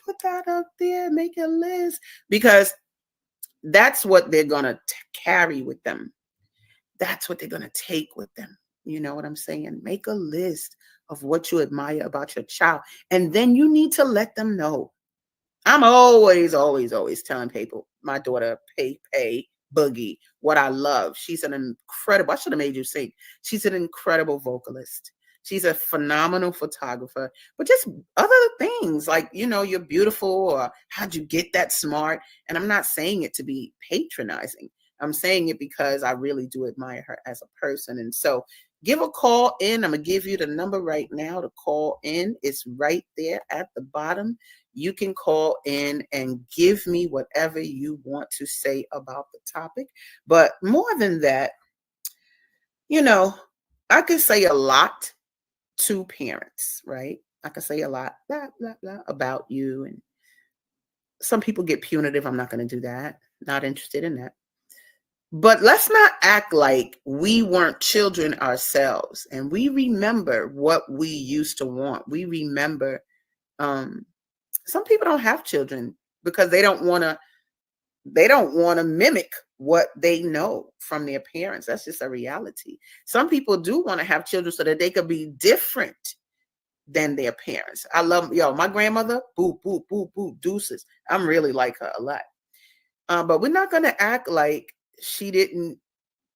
put that up there. Make a list. Because that's what they're going to carry with them. That's what they're going to take with them. You know what I'm saying? Make a list of what you admire about your child. And then you need to let them know. I'm always telling people, my daughter, Pay Boogie, what I love. She's an incredible, I should have made you sing. She's an incredible vocalist. She's a phenomenal photographer, but just other things like, you're beautiful, or how'd you get that smart? And I'm not saying it to be patronizing. I'm saying it because I really do admire her as a person. And so give a call in. I'm going to give you the number right now to call in. It's right there at the bottom. You can call in and give me whatever you want to say about the topic. But more than that, I can say a lot to parents, right? I can say a lot, blah, blah, blah, about you. And some people get punitive. I'm not going to do that. Not interested in that. But let's not act like we weren't children ourselves. And we remember what we used to want. We remember, some people don't have children because they don't want to mimic what they know from their parents. That's just a reality. Some people do want to have children so that they could be different than their parents. I love, my grandmother, boo, boo, boo, boo, deuces. I'm really like her a lot. But we're not going to act like she didn't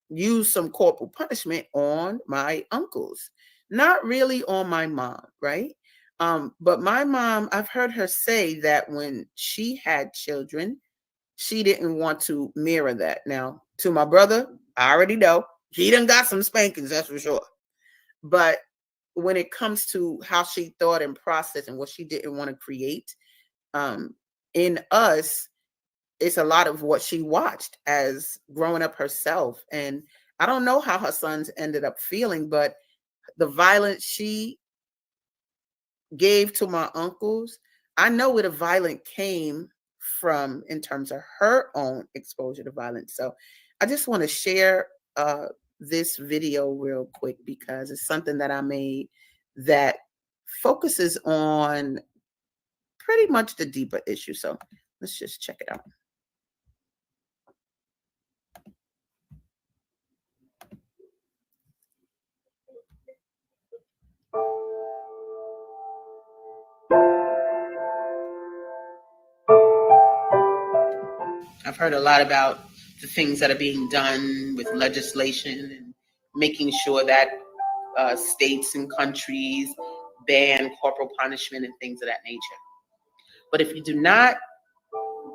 use some corporal punishment on my uncles. Not really on my mom, right? But my mom, I've heard her say that when she had children, she didn't want to mirror that. Now, to my brother, I already know he done got some spankings, that's for sure. But when it comes to how she thought and processed and what she didn't want to create in us, it's a lot of what she watched as growing up herself. And I don't know how her sons ended up feeling, but the violence she gave to my uncles, I know where the violence came from in terms of her own exposure to violence. So I just want to share this video real quick because it's something that I made that focuses on pretty much the deeper issue. So let's just check it out. I've heard a lot about the things that are being done with legislation and making sure that states and countries ban corporal punishment and things of that nature. But if you do not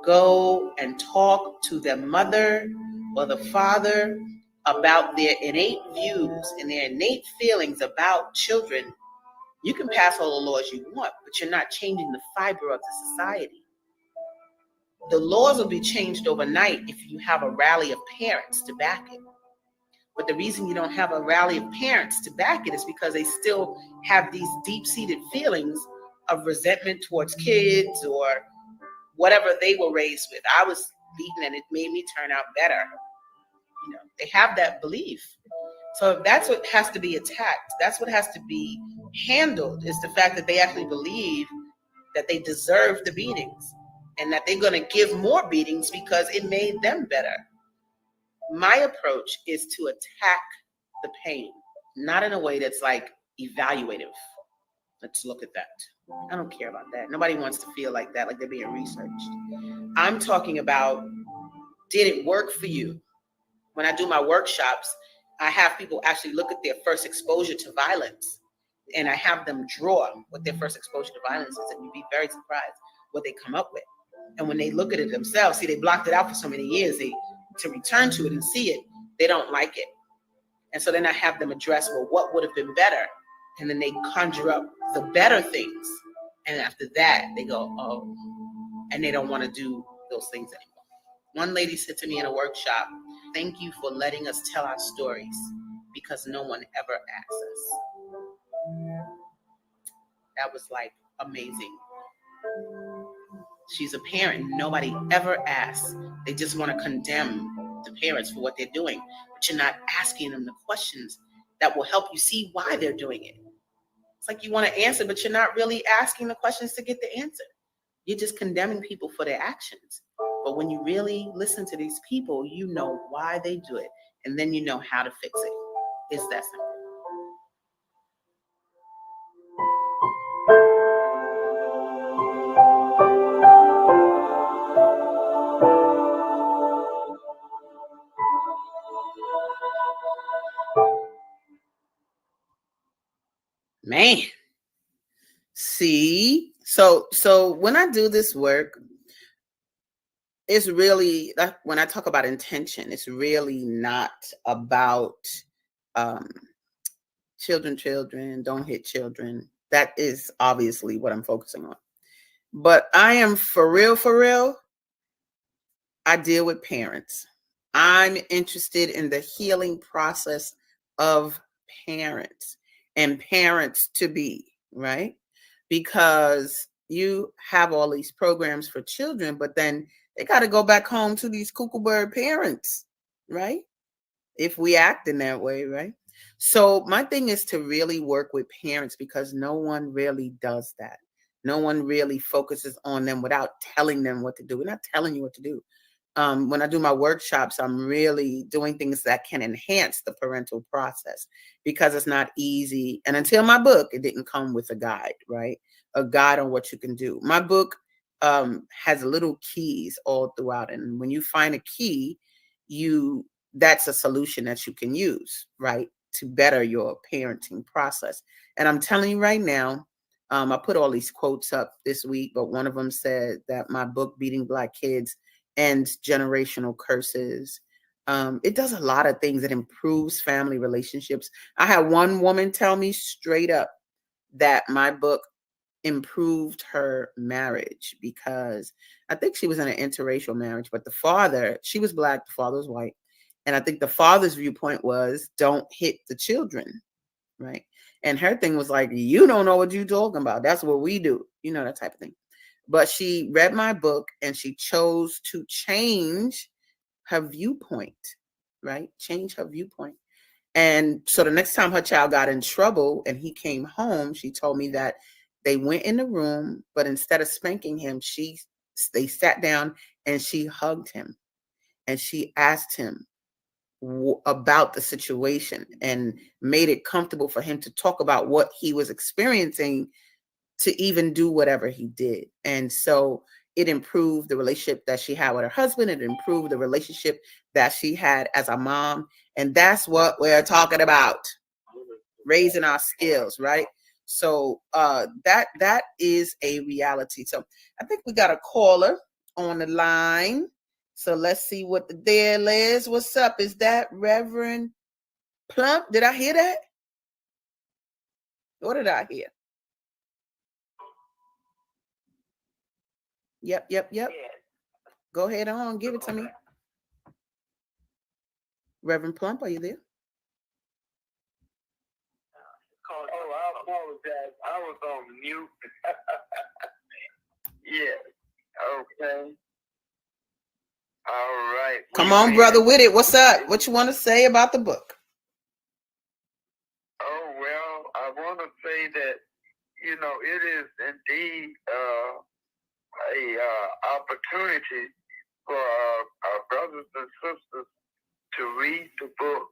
go and talk to their mother or the father about their innate views and their innate feelings about children, you can pass all the laws you want, but you're not changing the fiber of the society. The laws will be changed overnight if you have a rally of parents to back it. But the reason you don't have a rally of parents to back it is because they still have these deep-seated feelings of resentment towards kids or whatever they were raised with. I was beaten and it made me turn out better. They have that belief. So that's what has to be attacked. That's what has to be handled, is the fact that they actually believe that they deserve the beatings. and that they're going to give more beatings because it made them better. My approach is to attack the pain, not in a way that's like evaluative. Let's look at that. I don't care about that. Nobody wants to feel like that, like they're being researched. I'm talking about, did it work for you? When I do my workshops, I have people actually look at their first exposure to violence, and I have them draw what their first exposure to violence is, and you'd be very surprised what they come up with. And when they look at it themselves, see, they blocked it out for so many years, to return to it and see it, they don't like it. And so then I have them address, well, what would have been better? And then they conjure up the better things. And after that, they go, oh, and they don't want to do those things anymore. One lady said to me in a workshop, thank you for letting us tell our stories because no one ever asked us. That was like amazing. She's a parent. Nobody ever asks. They just want to condemn the parents for what they're doing, but you're not asking them the questions that will help you see why they're doing it. It's like you want to answer, but you're not really asking the questions to get the answer. You're just condemning people for their actions. But when you really listen to these people, you know why they do it, and then you know how to fix it. It's that simple. Man, see, so when I do this work, it's really, when I talk about intention, it's really not about children, don't hit children. That is obviously what I'm focusing on. But I am for real, I deal with parents. I'm interested in the healing process of parents and parents to be, right? Because you have all these programs for children, but then they got to go back home to these cuckoo bird parents, right? If we act in that way, right? So my thing is to really work with parents because no one really does that. No one really focuses on them without telling them what to do. We're not telling you what to do. When I do my workshops, I'm really doing things that can enhance the parental process because it's not easy. And until my book, it didn't come with a guide, right? A guide on what you can do. My book has little keys all throughout. And when you find a key, that's a solution that you can use, right? To better your parenting process. And I'm telling you right now, I put all these quotes up this week, but one of them said that my book, Beating Black Kids, ends generational curses. It does a lot of things. It improves family relationships. I had one woman tell me straight up that my book improved her marriage because I think she was in an interracial marriage, but the father, she was Black, the father was white. And I think the father's viewpoint was don't hit the children, right? And her thing was like, you don't know what you're talking about. That's what we do, that type of thing. But she read my book and she chose to change her viewpoint, right? Change her viewpoint. And so the next time her child got in trouble and he came home, she told me that they went in the room, but instead of spanking him, they sat down and she hugged him and she asked him about the situation and made it comfortable for him to talk about what he was experiencing to even do whatever he did. And so it improved the relationship that she had with her husband. It improved the relationship that she had as a mom. And that's what we're talking about, raising our skills, right? So that is a reality. So I think we got a caller on the line. So let's see what the deal is. What's up? Is that Reverend Plump? Did I hear that? What did I hear? Yep. Yeah. Go ahead on. Give it to me. Reverend Plump, are you there? Oh, I apologize. I was on mute. Yeah. Okay. All right. Come on, brother, with it. What's up? What you want to say about the book? Oh, well, I want to say that, it is indeed opportunity for our brothers and sisters to read the book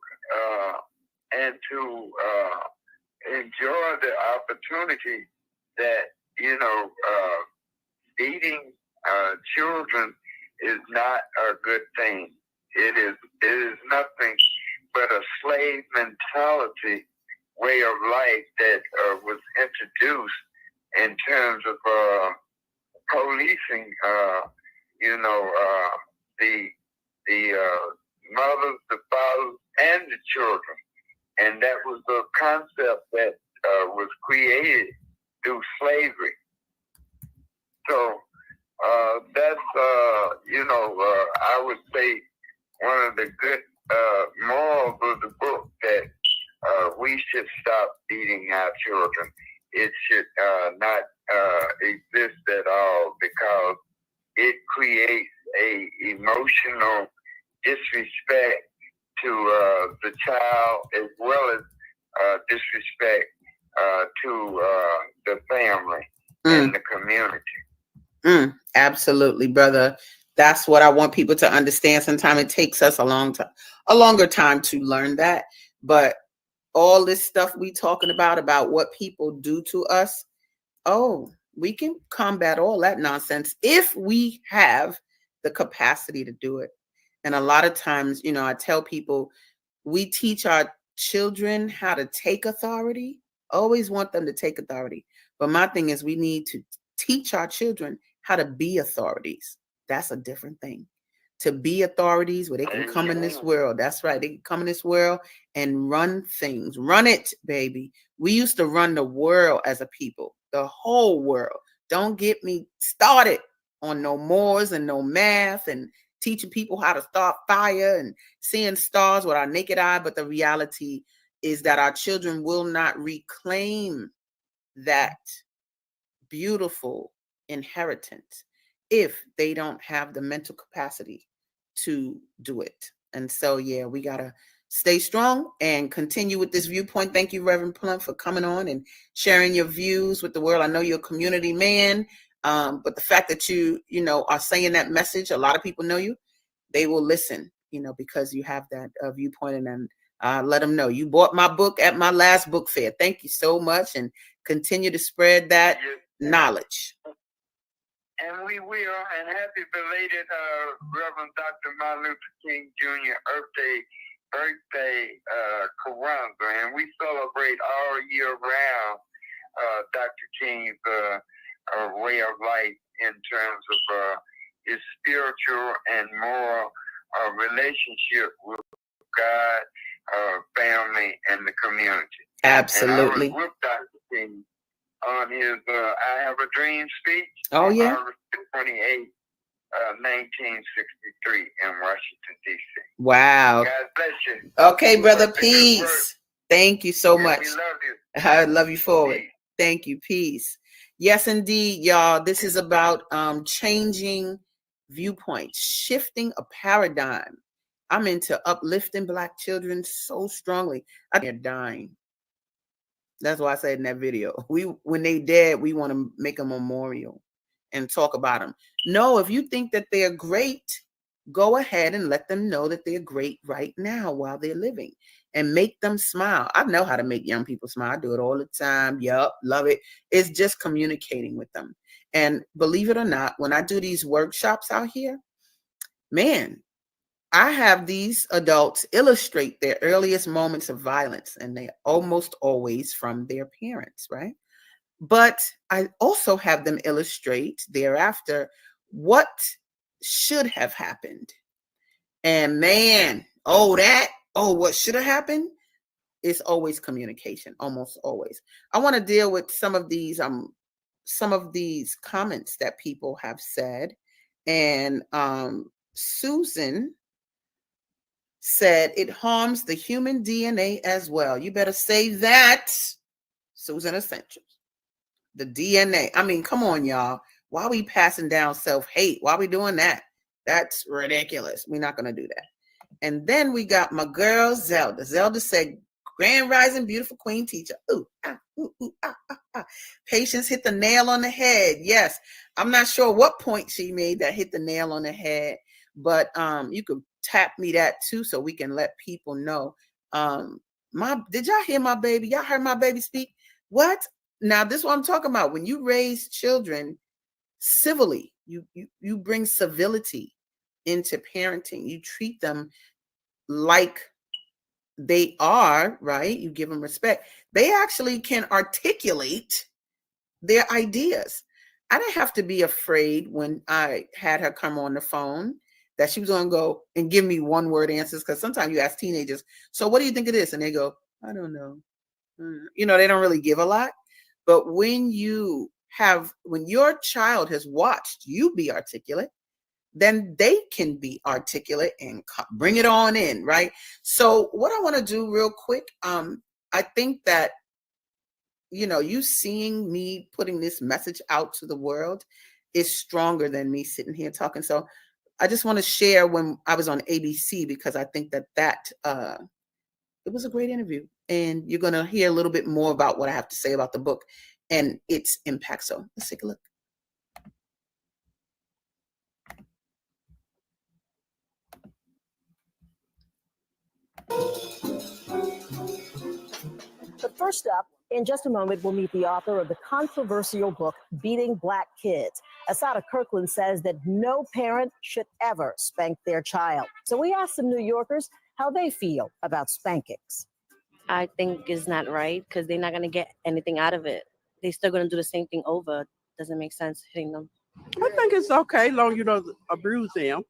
and to enjoy the opportunity that, feeding children is not a good thing. It is nothing but a slave mentality way of life that was introduced in terms of policing, the mothers, the fathers, and the children. And that was a concept that was created through slavery. So that's, I would say one of the good morals of the book, that we should stop feeding our children. It should not exist at all, because it creates a emotional disrespect to the child, as well as disrespect to the family and the community. Absolutely, brother. That's what I want people to understand. Sometimes it takes us a longer time to learn that. But all this stuff we talking about what people do to us, we can combat all that nonsense if we have the capacity to do it. And a lot of times, I tell people, we teach our children how to take authority. Always want them to take authority. But my thing is, we need to teach our children how to be authorities. That's a different thing. To be authorities where they can come in this world. That's right. They can come in this world and run things. Run it, baby. We used to run the world as a people, the whole world. Don't get me started on no mores and no math and teaching people how to start fire and seeing stars with our naked eye. But the reality is that our children will not reclaim that beautiful inheritance if they don't have the mental capacity to do it. And so, we got to stay strong and continue with this viewpoint. Thank you, Reverend Plum, for coming on and sharing your views with the world. I know you're a community man, but the fact that you are saying that message, a lot of people know you, they will listen, because you have that viewpoint. And let them know you bought my book at my last book fair. Thank you so much, and continue to spread that knowledge. And we will. And happy belated Reverend Dr. Martin Luther King Jr. birthday Kwanzaa. And we celebrate all year round Dr. King's way of life in terms of his spiritual and moral relationship with God, family, and the community. Absolutely. And I was with Dr. King on his I Have a Dream speech. Oh, yeah. August 28, 1963 in Washington, D.C. Wow. God bless you. Okay, brother, peace. Thank you so much. We love you. I love you forward. Peace. Thank you. Peace. Yes, indeed, y'all. This is about changing viewpoints, shifting a paradigm. I'm into uplifting Black children so strongly. They're dying. That's why I said in that video, when they dead, we want to make a memorial and talk about them. No, if you think that they're great, go ahead and let them know that they're great right now while they're living, and make them smile. I know how to make young people smile. I do it all the time. Yup, love it. It's just communicating with them. And believe it or not, when I do these workshops out here, man, I have these adults illustrate their earliest moments of violence, and they almost always from their parents, right? But I also have them illustrate thereafter what should have happened. And man, what should have happened is always communication, almost always. I want to deal with some of these comments that people have said. And Susan said it harms the human DNA as well. You better say that, Susan Essentials. The DNA. I mean, come on, y'all. Why are we passing down self-hate? Why are we doing that? That's ridiculous. We're not going to do that. And then we got my girl, Zelda. Zelda said, Grand Rising, beautiful queen teacher. Ooh, ah, ooh, ooh, ah, ah, ah. Patience hit the nail on the head. Yes. I'm not sure what point she made that hit the nail on the head, but you could tap me that too so we can let people know. Did y'all hear my baby? Y'all heard my baby speak? What? Now, this is what I'm talking about. When you raise children civilly, you bring civility into parenting. You treat them like they are, right? You give them respect. They actually can articulate their ideas. I didn't have to be afraid when I had her come on the phone that she was going to go and give me one word answers, because sometimes you ask teenagers, so what do you think of this? And they go, I don't know. You know, they don't really give a lot. But when your child has watched you be articulate, then they can be articulate and bring it on in, right? So what I want to do real quick, I think that, you know, you seeing me putting this message out to the world is stronger than me sitting here talking. So I just want to share when I was on ABC, because I think that it was a great interview, and you're going to hear a little bit more about what I have to say about the book and its impact. So let's take a look. But first up, in just a moment, we'll meet the author of the controversial book, Beating Black Kids. Asadah Kirkland says that no parent should ever spank their child. So we asked some New Yorkers how they feel about spankings. I think it's not right because they're not going to get anything out of it. They're still going to do the same thing over. Doesn't make sense hitting them. I think it's okay, long as you don't abuse them.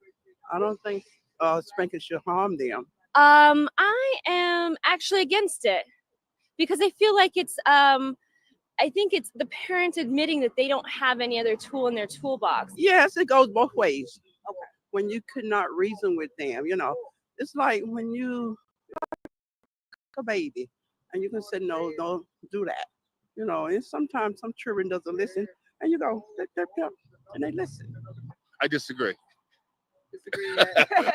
I don't think spanking should harm them. I am actually against it because I feel like it's I think it's the parents admitting that they don't have any other tool in their toolbox. Yes, it goes both ways. Okay. When you could not reason with them, you know, it's like when you a baby and you can say, no, don't do that. You know, and sometimes some children doesn't listen and you go, and they listen. I disagree.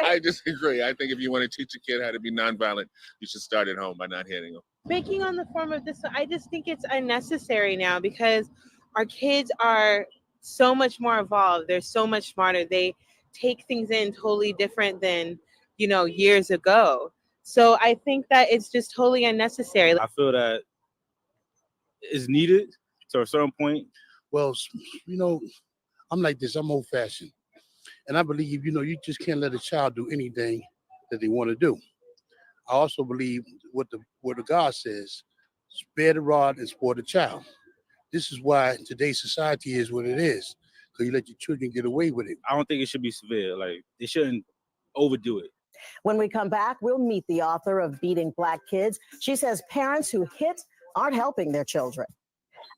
I disagree. I think if you want to teach a kid how to be nonviolent, you should start at home by not hitting them. Speaking on the form of this, I just think it's unnecessary now because our kids are so much more evolved. They're so much smarter. They take things in totally different than, you know, years ago. So I think that it's just totally unnecessary. I feel that it's needed to a certain point. Well, you know, I'm like this. I'm old fashioned. And I believe, you know, you just can't let a child do anything that they want to do. I also believe what the Word of God says, spare the rod and spoil the child. This is why today's society is what it is, because you let your children get away with it. I don't think it should be severe. Like, they shouldn't overdo it. When we come back, we'll meet the author of Beating Black Kids. She says parents who hit aren't helping their children.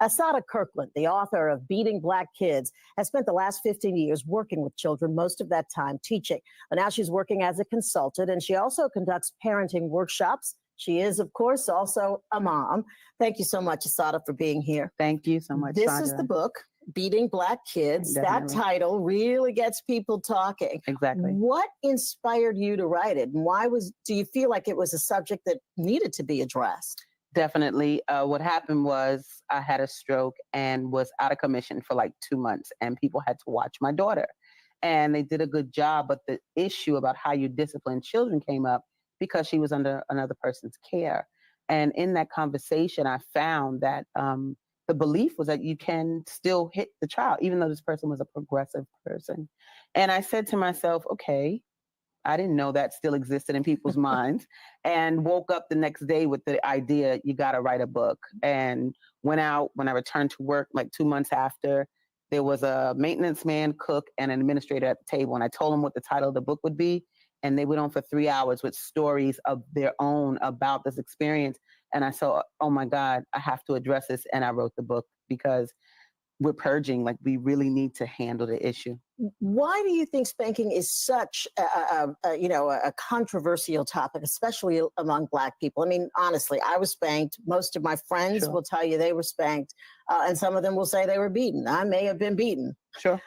Asadah Kirkland, the author of Beating Black Kids, has spent the last 15 years working with children, most of that time teaching. But now she's working as a consultant, and she also conducts parenting workshops. She is, of course, also a mom. Thank you so much, Asadah, for being here. Thank you so much, This Sandra. is the book, Beating Black Kids. Definitely. That title really gets people talking. Exactly. What inspired you to write it? And do you feel like it was a subject that needed to be addressed? Definitely. What happened was I had a stroke and was out of commission for like 2 months, and people had to watch my daughter. And they did a good job, but the issue about how you discipline children came up because she was under another person's care. And in that conversation, I found that the belief was that you can still hit the child, even though this person was a progressive person. And I said to myself, okay, I didn't know that still existed in people's minds, and woke up the next day with the idea, you got to write a book. And went out when I returned to work, like 2 months after. There was a maintenance man, cook, and an administrator at the table. And I told them what the title of the book would be. And they went on for 3 hours with stories of their own about this experience. And I saw, oh my God, I have to address this. And I wrote the book because we're purging, like we really need to handle the issue. Why do you think spanking is such a controversial topic, especially among Black people? I mean, honestly, I was spanked. Most of my friends will tell you they were spanked, and some of them will say they were beaten. I may have been beaten. Sure.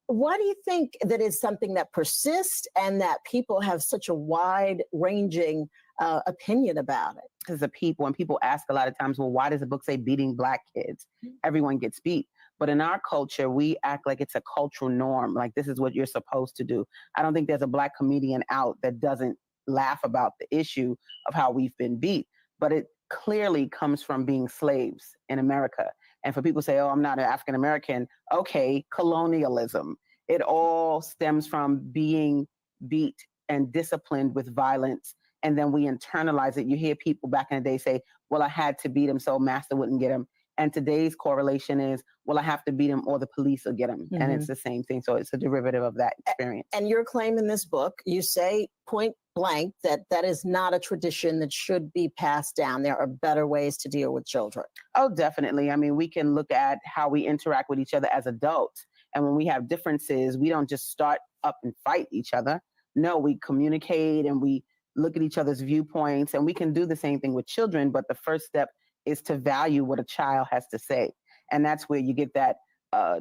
Why do you think that it's something that persists and that people have such a wide-ranging opinion about it. Because when people ask a lot of times, well, why does the book say beating Black kids? Everyone gets beat. But in our culture, we act like it's a cultural norm. Like this is what you're supposed to do. I don't think there's a Black comedian out that doesn't laugh about the issue of how we've been beat. But it clearly comes from being slaves in America. And for people to say, oh, I'm not an African American. Okay, colonialism. It all stems from being beat and disciplined with violence. And then we internalize it. You hear people back in the day say, well, I had to beat him so master wouldn't get him. And today's correlation is, well, I have to beat him or the police will get him. Mm-hmm. And it's the same thing. So it's a derivative of that experience. And your claim in this book, you say point blank that that is not a tradition that should be passed down. There are better ways to deal with children. Oh, definitely. I mean, we can look at how we interact with each other as adults. And when we have differences, we don't just start up and fight each other. No, we communicate and we look at each other's viewpoints, and we can do the same thing with children. But the first step is to value what a child has to say. And that's where you get that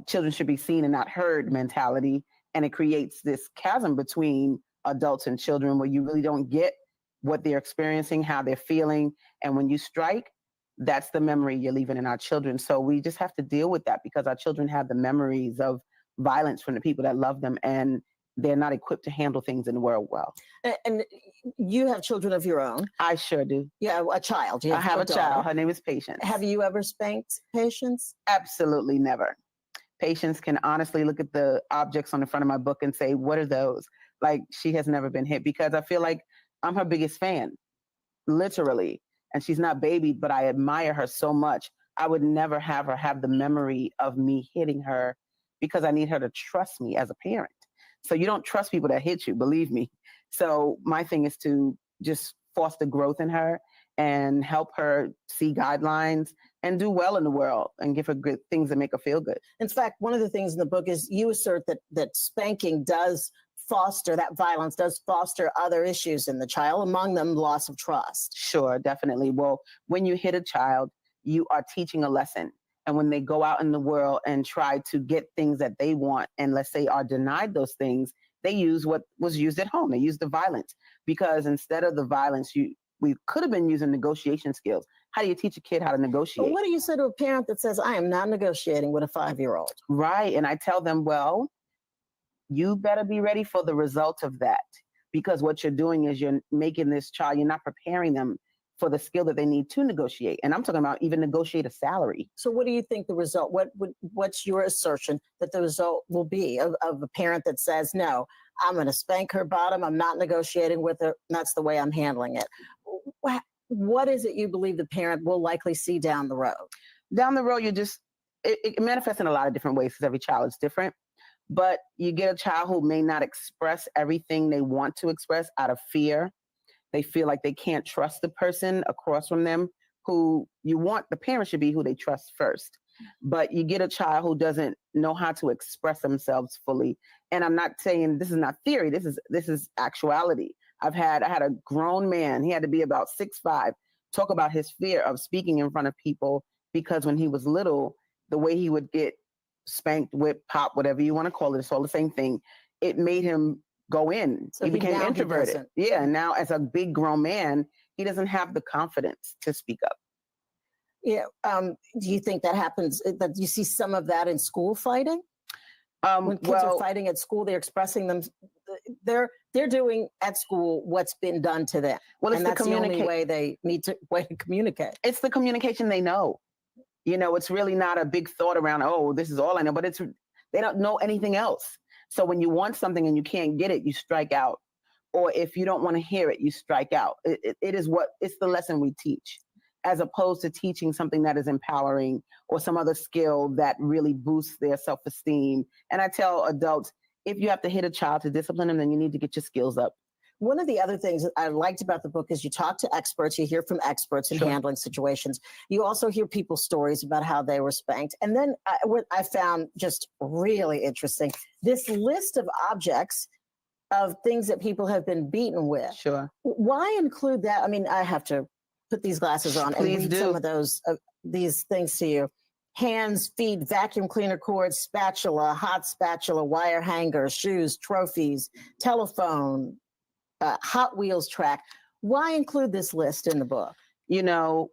children should be seen and not heard mentality. And it creates this chasm between adults and children where you really don't get what they're experiencing, how they're feeling. And when you strike, that's the memory you're leaving in our children. So we just have to deal with that because our children have the memories of violence from the people that love them, and they're not equipped to handle things in the world well. And you have children of your own. I sure do. Yeah, a child. I have a child. Her name is Patience. Have you ever spanked Patience? Absolutely never. Patience can honestly look at the objects on the front of my book and say, what are those? Like, she has never been hit because I feel like I'm her biggest fan, literally. And she's not babied, but I admire her so much. I would never have her have the memory of me hitting her because I need her to trust me as a parent. So you don't trust people that hit you, believe me. So my thing is to just foster growth in her and help her see guidelines and do well in the world and give her good things that make her feel good. In fact, one of the things in the book is you assert that spanking does foster, that violence does foster other issues in the child, among them loss of trust. Sure, definitely. Well, when you hit a child, you are teaching a lesson. And when they go out in the world and try to get things that they want, and let's say are denied those things, they use what was used at home. They use the violence because instead of the violence, we could have been using negotiation skills. How do you teach a kid how to negotiate? But what do you say to a parent that says, I am not negotiating with a 5-year-old? Right. And I tell them, well, you better be ready for the result of that, because what you're doing is you're making this child, you're not preparing them for the skill that they need to negotiate. And I'm talking about even negotiate a salary. So what do you think the result, what's your assertion that the result will be of a parent that says, no, I'm going to spank her bottom, I'm not negotiating with her, and that's the way I'm handling it? What is it you believe the parent will likely see down the road? Down the road, it manifests in a lot of different ways because every child is different. But you get a child who may not express everything they want to express out of fear. They feel like they can't trust the person across from them who you want. The parent should be who they trust first. But you get a child who doesn't know how to express themselves fully. And I'm not saying this is not theory. This is actuality. I had a grown man. He had to be about 6'5", talk about his fear of speaking in front of people because when he was little, the way he would get spanked, whipped, popped, whatever you want to call it, it's all the same thing. It made him go in. So he became introverted. Yeah. And now as a big grown man, he doesn't have the confidence to speak up. Yeah. Do you think that happens, that you see some of that in school fighting? When kids are fighting at school, they're expressing them, they're doing at school what's been done to them. Well, it's the only way they need to communicate. It's the communication they know. You know, it's really not a big thought around, oh, this is all I know, but they don't know anything else. So when you want something and you can't get it, you strike out. Or if you don't want to hear it, you strike out. It's the lesson we teach, as opposed to teaching something that is empowering or some other skill that really boosts their self-esteem. And I tell adults, if you have to hit a child to discipline them, then you need to get your skills up. One of the other things that I liked about the book is you talk to experts, you hear from experts in handling situations. You also hear people's stories about how they were spanked. And then what I found just really interesting, this list of objects of things that people have been beaten with. Sure. Why include that? I mean, I have to put these glasses on and read some of these things to you. Hands, feet, vacuum cleaner cords, spatula, hot spatula, wire hangers, shoes, trophies, telephone, Hot Wheels track. Why include this list in the book? You know,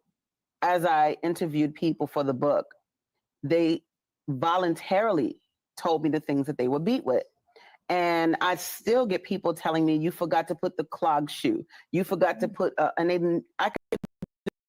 as I interviewed people for the book, they voluntarily told me the things that they were beat with. And I still get people telling me, you forgot to put the clog shoe. You forgot to put, I could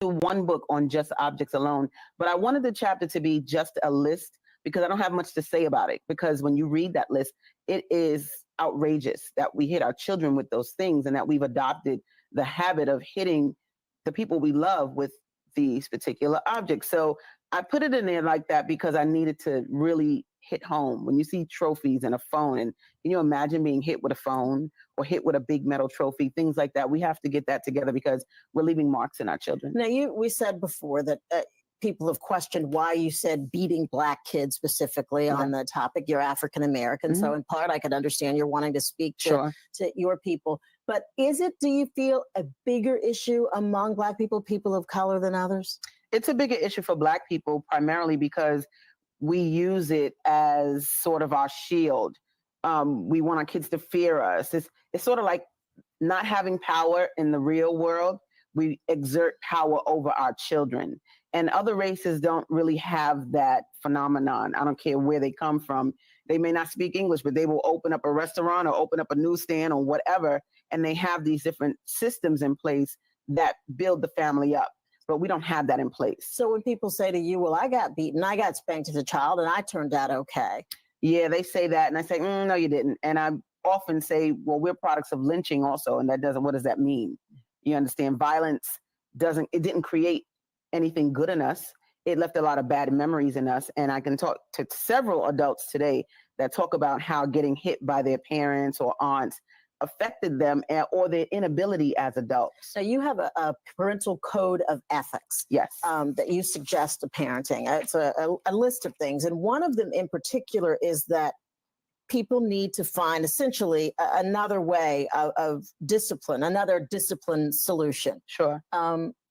do one book on just objects alone, but I wanted the chapter to be just a list because I don't have much to say about it. Because when you read that list, it is outrageous that we hit our children with those things and that we've adopted the habit of hitting the people we love with these particular objects. So I put it in there like that because I needed to really hit home. When you see trophies and a phone, and can you imagine being hit with a phone or hit with a big metal trophy, things like that? We have to get that together because we're leaving marks in our children. Now, we said before that people have questioned why you said beating Black kids specifically on the topic. You're African American, so in part I could understand you're wanting to speak to your people. But is it, do you feel, a bigger issue among Black people, people of color, than others? It's a bigger issue for Black people, primarily because we use it as sort of our shield. We want our kids to fear us. It's sort of like not having power in the real world. We exert power over our children. And other races don't really have that phenomenon. I don't care where they come from. They may not speak English, but they will open up a restaurant or open up a newsstand or whatever. And they have these different systems in place that build the family up. But we don't have that in place. So when people say to you, well, I got beaten, I got spanked as a child, and I turned out okay. Yeah, they say that. And I say, no, you didn't. And I often say, well, we're products of lynching also. And what does that mean? You understand? Violence didn't create anything good in us. It left a lot of bad memories in us. And I can talk to several adults today that talk about how getting hit by their parents or aunts affected them or their inability as adults. So you have a parental code of ethics. Yes. That you suggest to parenting. It's a list of things. And one of them in particular is that people need to find essentially another way of discipline, another discipline solution. Sure.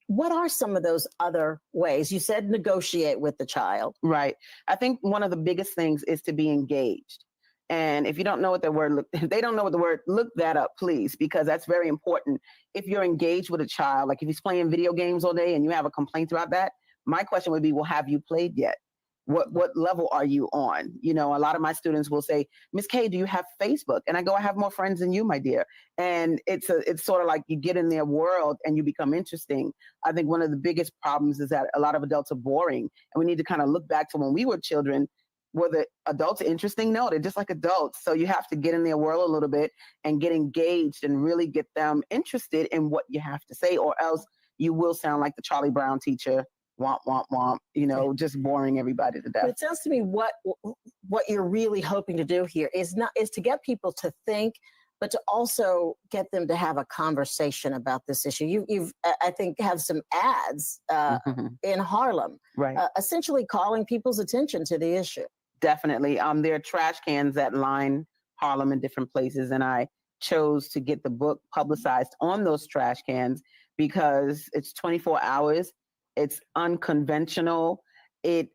What are some of those other ways? You said negotiate with the child. Right. I think one of the biggest things is to be engaged. And if you don't know what the word, if they don't know what the word, look that up, please, because that's very important. If you're engaged with a child, like if he's playing video games all day and you have a complaint about that, my question would be, well, have you played yet? What level are you on? You know, a lot of my students will say, Miss K, do you have Facebook? And I go, I have more friends than you, my dear. And it's sort of like you get in their world and you become interesting. I think one of the biggest problems is that a lot of adults are boring. And we need to kind of look back to when we were children. Were the adults interesting? No, they're just like adults. So you have to get in their world a little bit and get engaged and really get them interested in what you have to say, or else you will sound like the Charlie Brown teacher, womp, womp, womp, you know, just boring everybody to death. But it sounds to me what you're really hoping to do here is to get people to think, but to also get them to have a conversation about this issue. You've I think, have some ads in Harlem, right? Essentially calling people's attention to the issue. Definitely. There are trash cans that line Harlem in different places, and I chose to get the book publicized on those trash cans because it's 24 hours. It's unconventional. It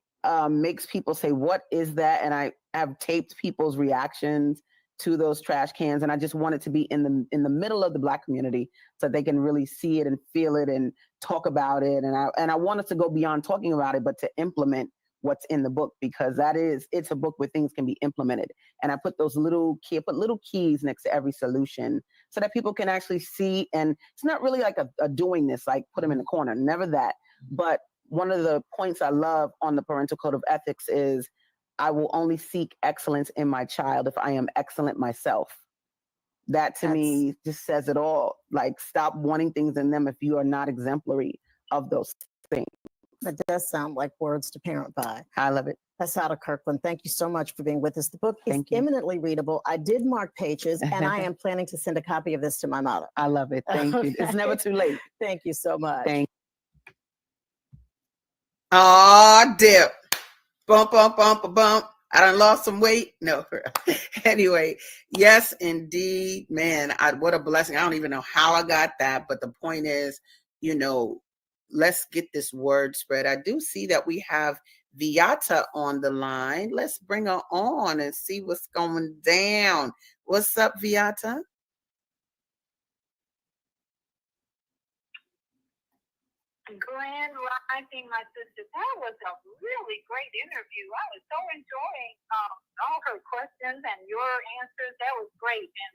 makes people say, what is that? And I have taped people's reactions to those trash cans. And I just want it to be in the middle of the Black community so they can really see it and feel it and talk about it. And I want us to go beyond talking about it, but to implement what's in the book, because it's a book where things can be implemented. And I put those little keys next to every solution so that people can actually see. And it's not really like a doing this, like put them in the corner, never that. But one of the points I love on the parental code of ethics is I will only seek excellence in my child if I am excellent myself. That to me just says it all. Like, stop wanting things in them if you are not exemplary of those things. That does sound like words to parent by. I love it. Asadah Kirkland, thank you so much for being with us. The book is eminently readable. I did mark pages, and I am planning to send a copy of this to my mother. I love it. Thank you. It's never too late. Thank you so much. Thank you. Aw, dip. Bump, bump, bump, bump. I done lost some weight. No. Anyway, yes, indeed, man. What a blessing. I don't even know how I got that, but the point is, let's get this word spread. I do see that we have Viata on the line. Let's bring her on and see what's going down. What's up, Viata? Grand Rising, my sister. That was a really great interview. I was so enjoying all her questions and your answers. That was great. And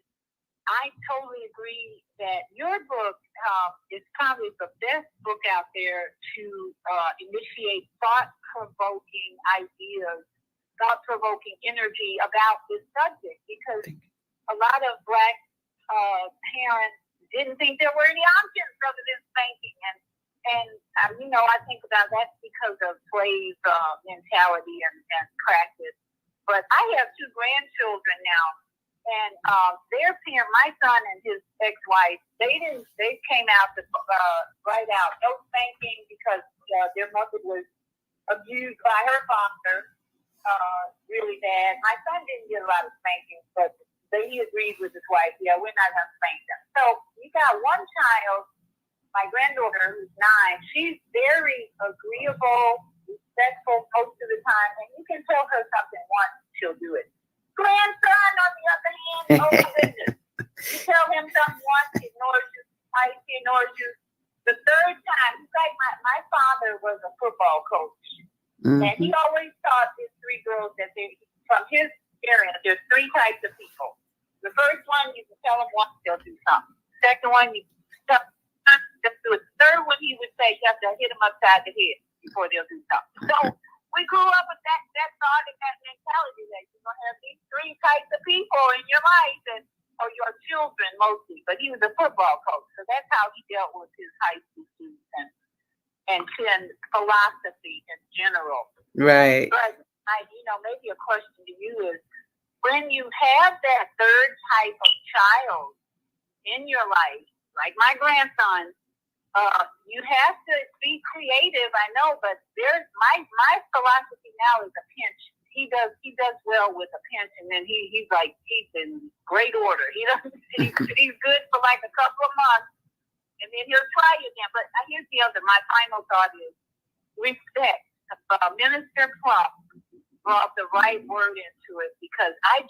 I totally agree that your book is probably the best book out there to initiate thought-provoking ideas, thought-provoking energy about this subject, because a lot of Black parents didn't think there were any options other than spanking. And you know, I think about that's because of slave mentality and practice. But I have 2 grandchildren now, and their parent, my son and his ex-wife, they came out to write out no spanking because their mother was abused by her father really bad. My son didn't get a lot of spankings, but he agreed with his wife. Yeah, we're not going to spank them. So you got one child. My granddaughter, who's 9, she's very agreeable, respectful most of the time, and you can tell her something once, she'll do it. Grandson, on the other hand, oh my goodness. You tell him something once, he ignores you, twice, he ignores you. The 3rd time, it's like my father was a football coach, and he always taught his 3 girls that from his experience, there's 3 types of people. The first one, you can tell them once, they'll do something. Second one, you tell them just do it. The 3rd one, he would say you have to hit them upside the head before they'll do something. So we grew up with that thought and that mentality that you're going to have these 3 types of people in your life, or your children mostly. But he was a football coach, so that's how he dealt with his high school students and philosophy in general. Right. But maybe a question to you is, when you have that 3rd type of child in your life, like my grandson, you have to be creative, I know, but there's my philosophy now is a pinch. He does well with a pinch, and then he's in great order. He's good for like a couple of months, and then he'll try again. But here's my final thought is respect. Minister Plump brought the right word into it, because I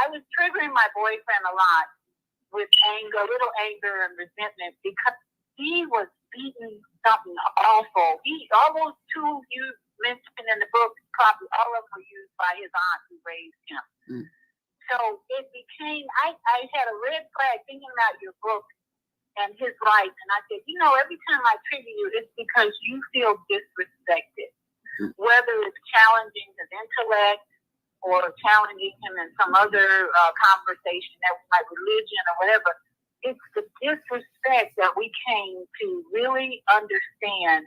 was triggering my boyfriend a lot with anger, a little anger and resentment, because he was beating something awful. All those 2 you mentioned in the book, probably all of them were used by his aunt who raised him. So it became, I had a red flag thinking about your book and his life, and I said, every time I trigger you, it's because you feel disrespected, whether it's challenging his intellect or challenging him in some other conversation that was like religion or whatever. It's the disrespect that we came to really understand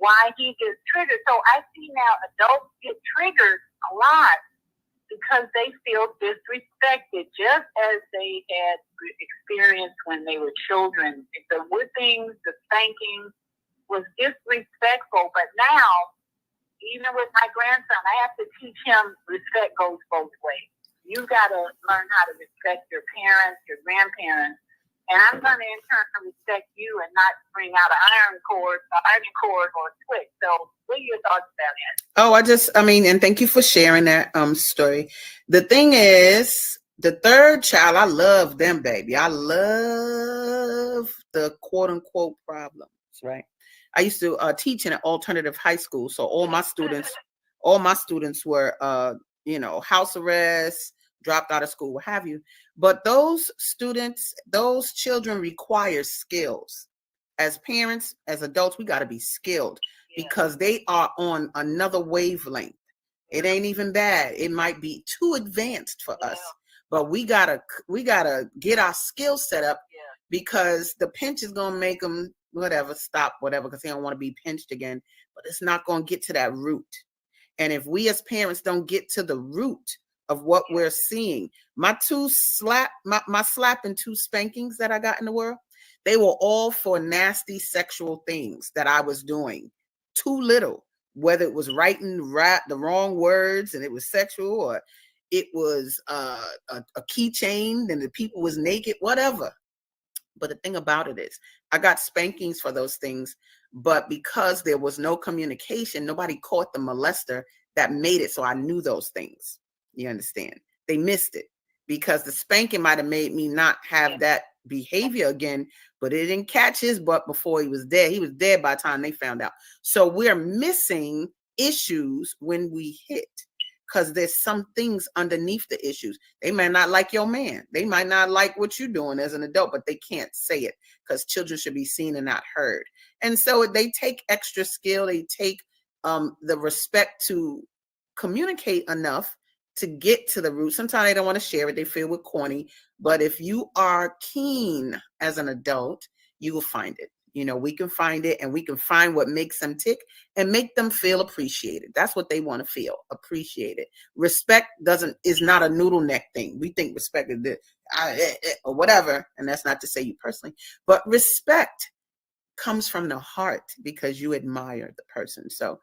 why he gets triggered. So I see now adults get triggered a lot because they feel disrespected, just as they had experienced when they were children. The whippings, the spankings was disrespectful. But now, even with my grandson, I have to teach him respect goes both ways. You got to learn how to respect your parents, your grandparents, and I'm going to in turn respect you and not bring out an iron cord or a switch. So what are your thoughts about that? And thank you for sharing that story. The thing is, the 3rd child, I love them, baby. I love the quote unquote problems, right? I used to teach in an alternative high school, so all my students were house arrest, dropped out of school, what have you. But those children require skills. As parents, as adults, we got to be skilled, because they are on another wavelength. It ain't even bad. It might be too advanced for us, but we gotta get our skill set up, because the pinch is gonna make them stop, because they don't want to be pinched again. But it's not gonna get to that root. And if we as parents don't get to the root of what we're seeing, my slap and 2 spankings that I got in the world, they were all for nasty sexual things that I was doing. Too little, whether it was writing the wrong words and it was sexual, or it was a keychain and the people was naked, whatever. But the thing about it is, I got spankings for those things, but because there was no communication, nobody caught the molester that made it so I knew those things. You understand? They missed it, because the spanking might have made me not have that behavior again, but it didn't catch his butt before he was dead. He was dead by the time they found out. So we're missing issues when we hit, because there's some things underneath the issues. They might not like your man. They might not like what you're doing as an adult, but they can't say it because children should be seen and not heard. And so they take extra skill. They take the respect to communicate enough to get to the root. Sometimes they don't want to share it. They feel we're corny. But if you are keen as an adult, you will find it. You know, we can find it, and we can find what makes them tick and make them feel appreciated. That's what they want to feel, appreciated. Respect is not a noodle neck thing. We think respect is this, or whatever. And that's not to say you personally, but respect comes from the heart because you admire the person. So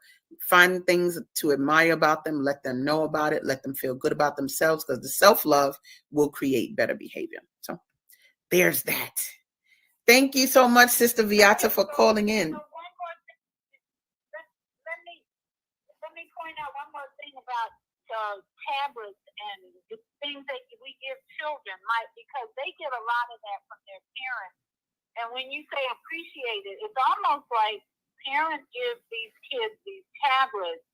find things to admire about them, let them know about it, let them feel good about themselves, because the self-love will create better behavior. So there's that. Thank you so much, Sister Viata, for calling in. Let me point out one more thing about tablets and the things that we give children, because they get a lot of that from their parents. And when you say appreciate it, it's almost like parents give these kids these tablets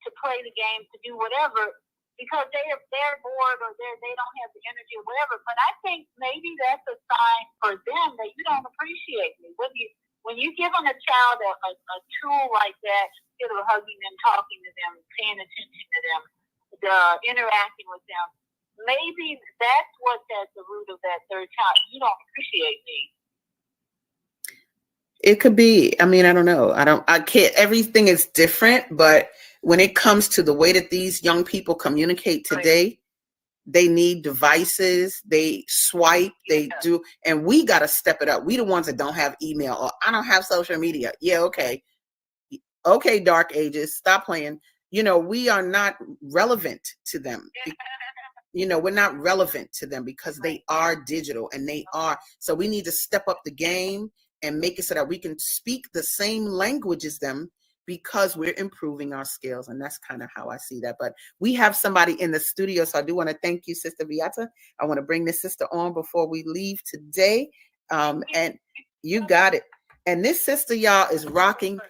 to play the game, to do whatever, because they're bored or they don't have the energy or whatever. But I think maybe that's a sign for them that you don't appreciate me. When you give a child a tool like that, instead of hugging them, talking to them, paying attention to them, interacting with them, maybe that's what's at the root of that third child. You don't appreciate me. It could be. I mean, I don't know. I can't. Everything is different, but when it comes to the way that these young people communicate today, they need devices, they swipe, they do, and we got to step it up. We the ones that don't have email, or I don't have social media. Yeah, okay. Okay, Dark Ages, stop playing. You know, we are not relevant to them. You know, we're not relevant to them because they are digital, and they are. So we need to step up the game and make it so that we can speak the same language as them, because we're improving our skills. And that's kind of how I see that. But we have somebody in the studio, so I do want to thank you, Sister Viata. I want to bring this sister on before we leave today. And you got it. And this sister, y'all, is rocking.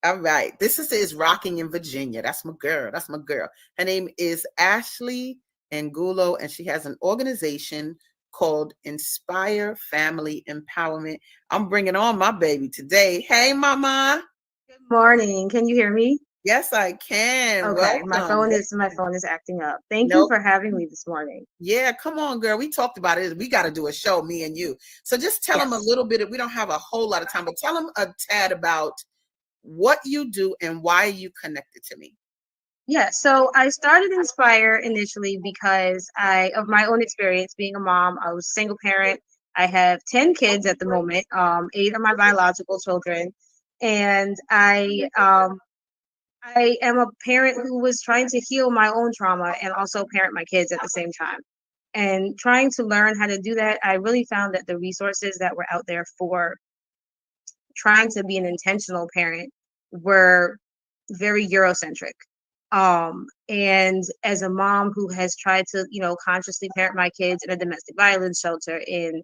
All right. This sister is rocking in Virginia. That's my girl. That's my girl. Her name is Ashley Angulo, and she has an organization called Inspire Family Empowerment. I'm bringing on my baby today. Hey, Mama. Good morning. Can you hear me? Yes, I can. Okay, Welcome. my phone is acting up. Thank you for having me this morning. Yeah, come on, girl. We talked about it. We got to do a show, me and you. So just tell them a little bit. We don't have a whole lot of time, but tell them a tad about what you do and why you connected to me. Yeah, so I started Inspire initially because of my own experience being a mom. I was a single parent. I have 10 kids at the moment. 8 are my biological children, and I am a parent who was trying to heal my own trauma and also parent my kids at the same time. And trying to learn how to do that, I really found that the resources that were out there for trying to be an intentional parent were very Eurocentric. And as a mom who has tried to, consciously parent my kids in a domestic violence shelter, in,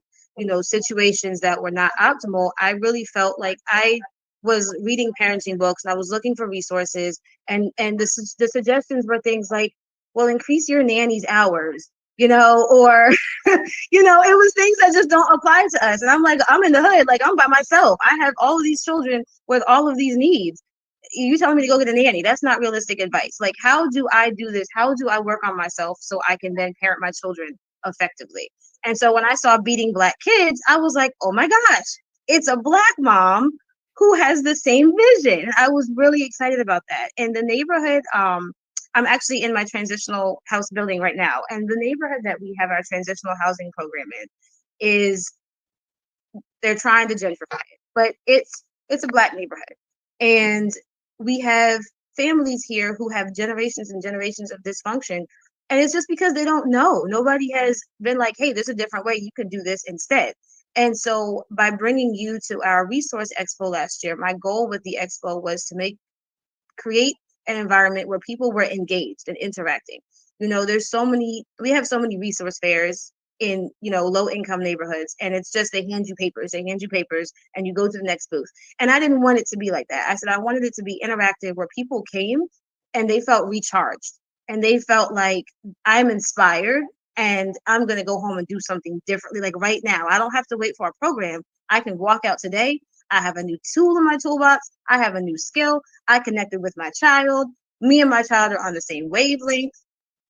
situations that were not optimal, I really felt like I was reading parenting books and I was looking for resources, and the suggestions were things like, well, increase your nanny's hours, or it was things that just don't apply to us. And I'm like, I'm in the hood, like I'm by myself. I have all of these children with all of these needs. You telling me to go get a nanny? That's not realistic advice. Like, how do I do this? How do I work on myself so I can then parent my children effectively? And so when I saw Beating Black Kids, I was like, oh my gosh, it's a Black mom who has the same vision. I was really excited about that. And the neighborhood, I'm actually in my transitional house building right now. And the neighborhood that we have our transitional housing program in is, they're trying to gentrify it, but it's a Black neighborhood. And we have families here who have generations and generations of dysfunction. And it's just because they don't know. Nobody has been like, hey, there's a different way. You can do this instead. And so by bringing you to our resource expo last year, my goal with the expo was to create an environment where people were engaged and interacting. We have so many resource fairs in, you know, low income neighborhoods, and it's just they hand you papers, and you go to the next booth. And I didn't want it to be like that. I said I wanted it to be interactive, where people came and they felt recharged, and they felt like I'm inspired and I'm going to go home and do something differently. Like right now, I don't have to wait for a program. I can walk out today. I have a new tool in my toolbox. I have a new skill. I connected with my child. Me and my child are on the same wavelength.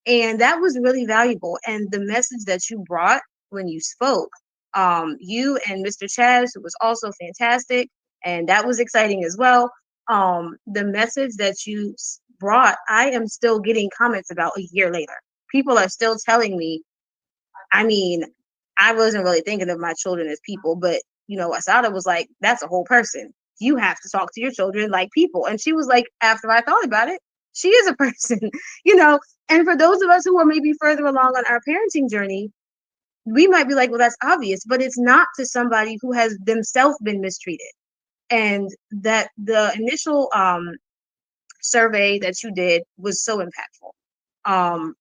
And that was really valuable. And the message that you brought when you spoke, you and Mr. Chaz, who was also fantastic, and that was exciting as well. The message that you brought, I am still getting comments about a year later. People are still telling me, I mean, I wasn't really thinking of my children as people, but you know, Asadah was like, that's a whole person. You have to talk to your children like people. And she was like, after I thought about it, she is a person, you know. And for those of us who are maybe further along on our parenting journey, we might be like, well, that's obvious, but it's not to somebody who has themselves been mistreated. And that the initial survey that you did was so impactful.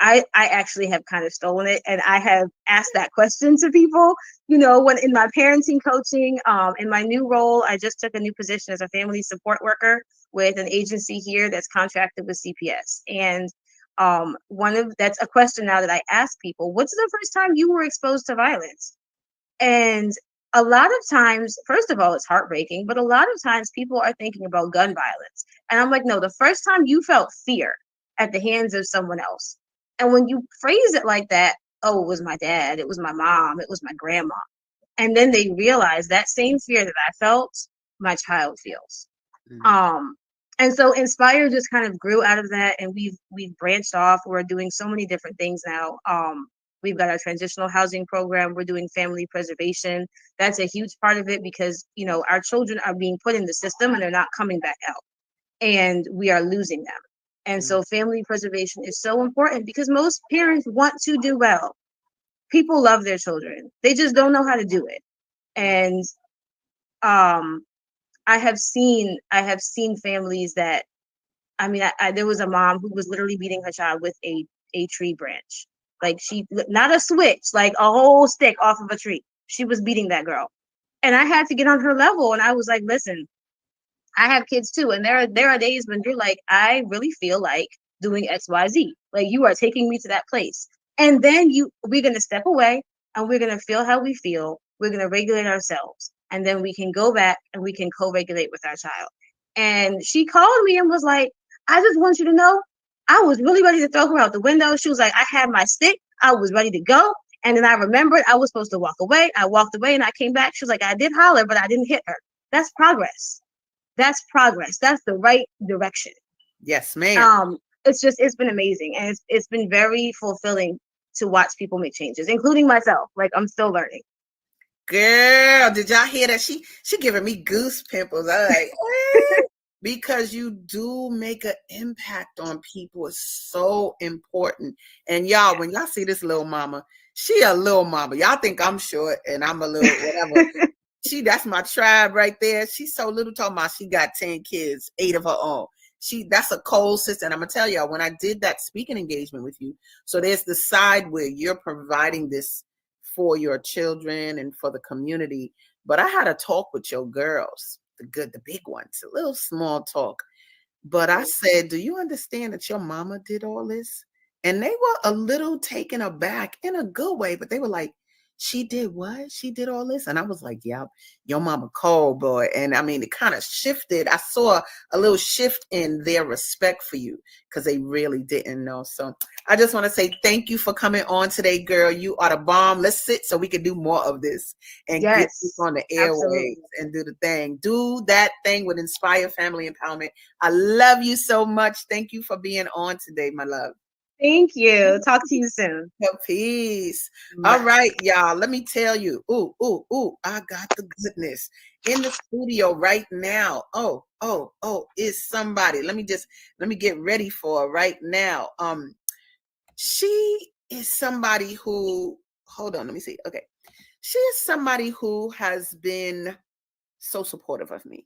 I actually have kind of stolen it, and I have asked that question to people, you know, when in my parenting coaching, in my new role, I just took a new position as a family support worker with an agency here that's contracted with CPS. And that's a question now that I ask people, what's the first time you were exposed to violence? And a lot of times, first of all, it's heartbreaking, but a lot of times people are thinking about gun violence. And I'm like, no, the first time you felt fear at the hands of someone else. And when you phrase it like that, oh, it was my dad, it was my mom, it was my grandma. And then they realize that same fear that I felt, my child feels. And so Inspire just kind of grew out of that, and we've branched off. We're doing so many different things now. We've got our transitional housing program. We're doing family preservation. That's a huge part of it because, you know, our children are being put in the system and they're not coming back out, and we are losing them. And so family preservation is so important because most parents want to do well. People love their children. They just don't know how to do it. And I have seen families that, I mean, there was a mom who was literally beating her child with a tree branch. Like not a switch, like a whole stick off of a tree. She was beating that girl. And I had to get on her level. And I was like, listen, I have kids too, and there are days when you're like, I really feel like doing XYZ. Like you are taking me to that place. And then we're gonna step away and we're gonna feel how we feel. We're gonna regulate ourselves. And then we can go back and we can co-regulate with our child. And she called me and was like, I just want you to know, I was really ready to throw her out the window. She was like, I had my stick, I was ready to go. And then I remembered I was supposed to walk away. I walked away and I came back. She was like, I did holler, but I didn't hit her. That's progress. That's progress. That's the right direction. Yes, ma'am. It's been amazing, and it's been very fulfilling to watch people make changes, including myself. Like I'm still learning. Girl, did y'all hear that? She giving me goose pimples. I like because you do make an impact on people. It's so important. And y'all, when y'all see this little mama, she a little mama. Y'all think I'm short and I'm a little whatever. That's my tribe right there. She's so little, talking about she got 10 kids, 8 of her own. That's a cold sister. And I'm gonna tell y'all, when I did that speaking engagement with you, so there's the side where you're providing this for your children and for the community. But I had a talk with your girls, the big ones, a little small talk. But I said, do you understand that your mama did all this? And they were a little taken aback in a good way, but they were like, she did what? She did all this? And I was like, yeah, your mama cold, boy. And I mean, it kind of shifted. I saw a little shift in their respect for you because they really didn't know. So I just want to say thank you for coming on today, girl. You are the bomb. Let's sit so we can do more of this and get this on the airwaves and do the thing. Do that thing with Inspire Family Empowerment. I love you so much. Thank you for being on today, my love. Thank you. Talk to you soon. Peace. All right, y'all. Let me tell you. Ooh, I got the goodness in the studio right now. Oh, is somebody. Let me get ready for right now. She is somebody who, hold on, let me see. Okay. She is somebody who has been so supportive of me.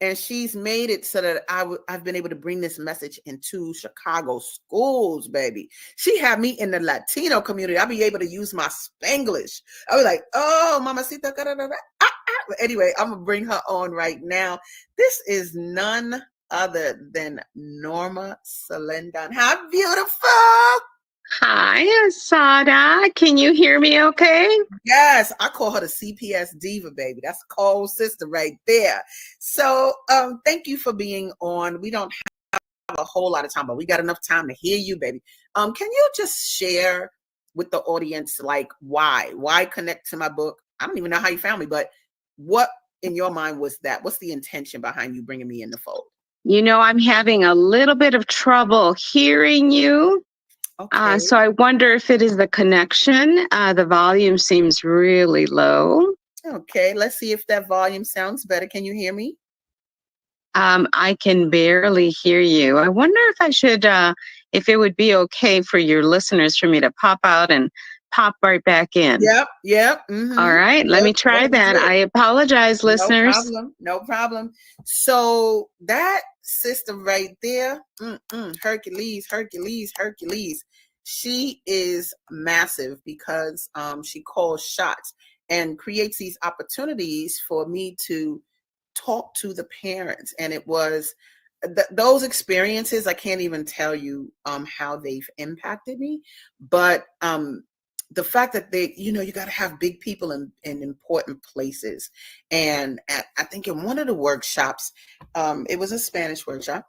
And she's made it so that I've been able to bring this message into Chicago schools, baby. She had me in the Latino community. I'll be able to use my Spanglish. I was like, oh, mamacita. Anyway, I'm going to bring her on right now. This is none other than Norma Salendon. How beautiful. Hi, Asadah. Can you hear me okay? Yes, I call her the CPS diva, baby. That's a cold sister right there. So thank you for being on. We don't have a whole lot of time, but we got enough time to hear you, baby. Can you just share with the audience, like, why connect to my book? I don't even know how you found me, but what in your mind was that? What's the intention behind you bringing me in the fold? You know, I'm having a little bit of trouble hearing you. Okay. So I wonder if it is the connection. The volume seems really low. Okay, let's see if that volume sounds better. Can you hear me? I can barely hear you. I wonder if I should, if it would be okay for your listeners for me to pop out and pop right back in. Yep. All right, let me try that. I apologize, listeners. No problem. So that sister right there, Hercules. She is massive because she calls shots and creates these opportunities for me to talk to the parents. And it was those experiences, I can't even tell you how they've impacted me, but the fact that they, you got to have big people in important places. And I think in one of the workshops, it was a Spanish workshop,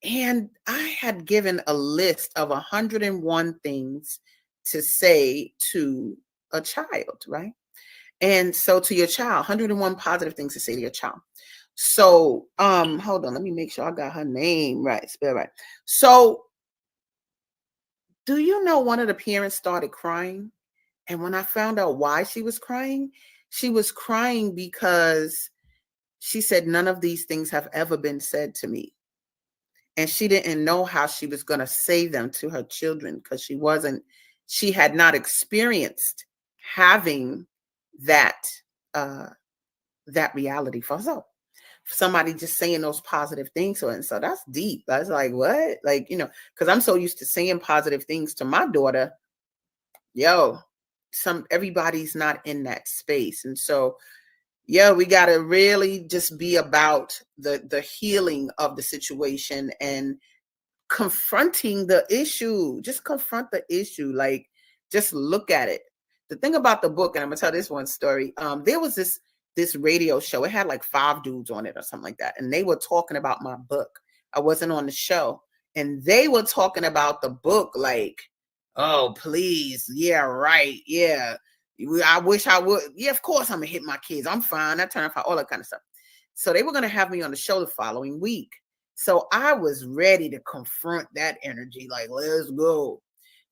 and I had given a list of 101 things to say to a child, right? And so to your child, 101 positive things to say to your child. So hold on, let me make sure I got her name right, spell right. So do you know one of the parents started crying? And when I found out why she was crying because she said none of these things have ever been said to me. And she didn't know how she was going to say them to her children because she had not experienced having that reality for herself. Somebody just saying those positive things to her. And so that's deep. I was like, what? Like, because I'm so used to saying positive things to my daughter. Everybody's not in that space. And so, we got to really just be about the healing of the situation and confronting the issue. Just confront the issue. Like, just look at it. The thing about the book, and I'm gonna tell this one story. There was this radio show. It had like 5 dudes on it or something like that. And they were talking about my book. I wasn't on the show. And they were talking about the book like, oh, please. Yeah, right. Yeah. I wish I would. Yeah, of course I'm going to hit my kids. I'm fine. I turn off all that kind of stuff. So they were going to have me on the show the following week. So I was ready to confront that energy. Like, let's go.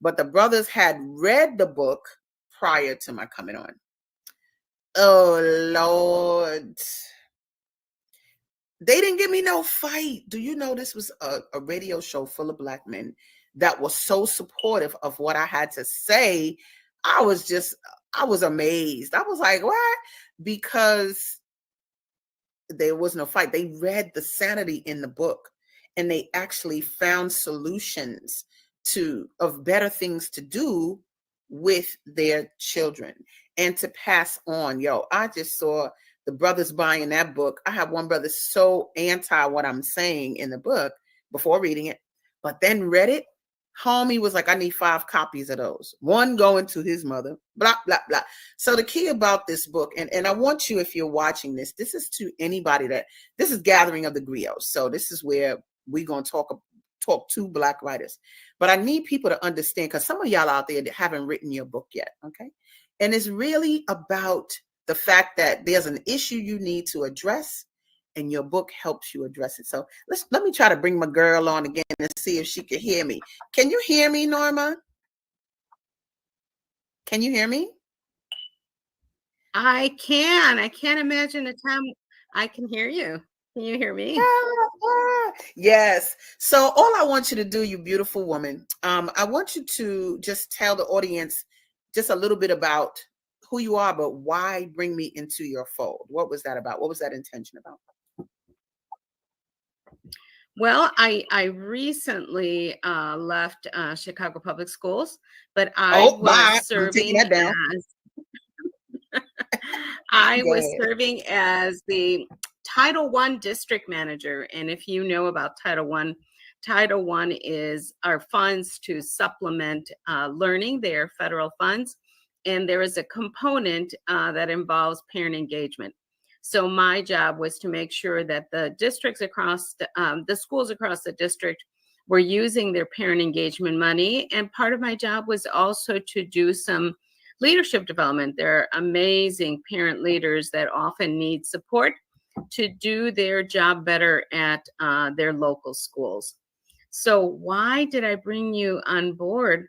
But the brothers had read the book prior to my coming on. Oh, Lord. They didn't give me no fight. Do you know this was a radio show full of Black men that was so supportive of what I had to say? I was amazed. I was like, what? Because there was no fight. They read the sanity in the book and they actually found solutions of better things to do with their children and to pass on. I just saw the brothers buying that book. I have one brother so anti what I'm saying in the book before reading it, but then read it. Homie was like, I need 5 copies of those. 1 going to his mother, blah, blah, blah. So the key about this book, and I want you, if you're watching this is to anybody this is Gathering of the Griots. So this is where we're going to talk to Black writers. But I need people to understand, because some of y'all out there that haven't written your book yet, okay? And it's really about the fact that there's an issue you need to address, and your book helps you address it. So let me try to bring my girl on again and see if she can hear me. Can you hear me, Norma? Can you hear me? I can. I can't imagine a time I can hear you. Can you hear me? Yes. So all I want you to do, you beautiful woman, I want you to just tell the audience just a little bit about who you are, but why bring me into your fold? What was that about? What was that intention about? Well, I recently left Chicago Public Schools, but I Oh, was bye. I'm taking serving that down. as I Go was ahead. serving as the Title I district manager. And if you know about Title I is our funds to supplement learning. They are federal funds. And there is a component that involves parent engagement. So my job was to make sure that the districts across the schools across the district were using their parent engagement money. And part of my job was also to do some leadership development. There are amazing parent leaders that often need support to do their job better at their local schools. So why did I bring you on board?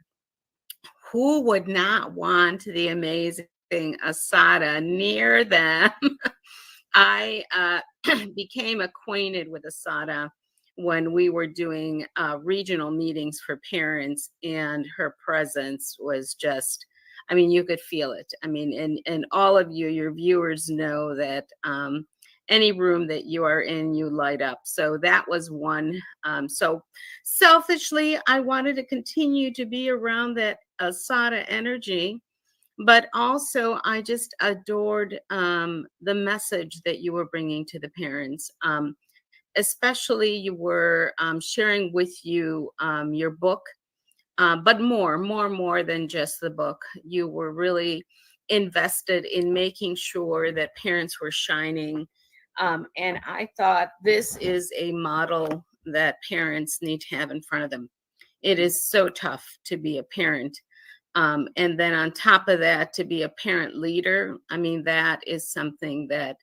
Who would not want the amazing Asadah near them? I became acquainted with Asadah when we were doing regional meetings for parents, and her presence was just, I mean, you could feel it. I mean, and all of you, your viewers know that any room that you are in, you light up. So that was one. So selfishly, I wanted to continue to be around that Asadah energy. But also, I just adored the message that you were bringing to the parents. Especially, you were sharing with you your book, but more than just the book. You were really invested in making sure that parents were shining. And I thought this is a model that parents need to have in front of them. It is so tough to be a parent. And then on top of that, to be a parent leader, I mean, that is something that,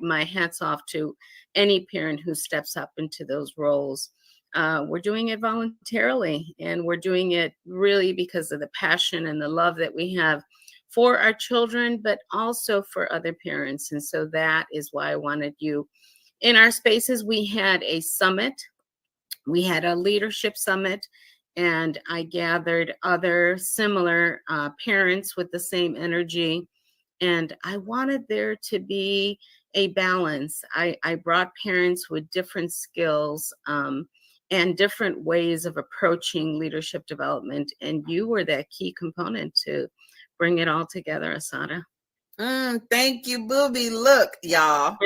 my hat's off to any parent who steps up into those roles. We're doing it voluntarily, and we're doing it really because of the passion and the love that we have for our children, but also for other parents. And so that is why I wanted you in our spaces. We had a summit. We had a leadership summit, and I gathered other similar parents with the same energy. And I wanted there to be a balance. I brought parents with different skills and different ways of approaching leadership development. And you were that key component to bring it all together, Asadah. Thank you, Booby. Look, y'all.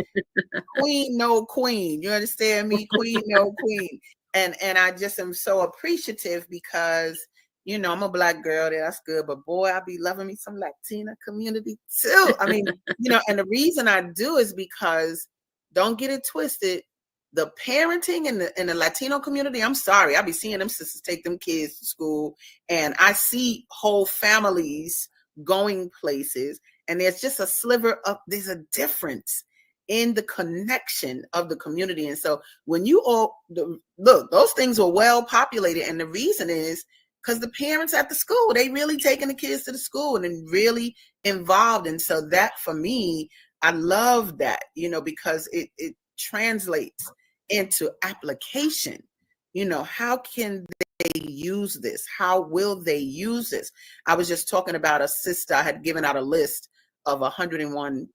Queen, no queen. You understand me? Queen, no queen. And I just am so appreciative because, I'm a Black girl. That's good. But boy, I be loving me some Latina community too. I mean, and the reason I do is because, don't get it twisted, the parenting in the Latino community, I'm sorry, I be seeing them sisters take them kids to school, and I see whole families going places, and there's just a sliver of, there's a difference in the connection of the community. And so when you all look, those things were well populated, and the reason is because the parents at the school, they really taking the kids to the school and then really involved. And so that, for me, I love that, because it translates into application. How can they use this? How will they use this? I was just talking about a sister. I had given out a list of 101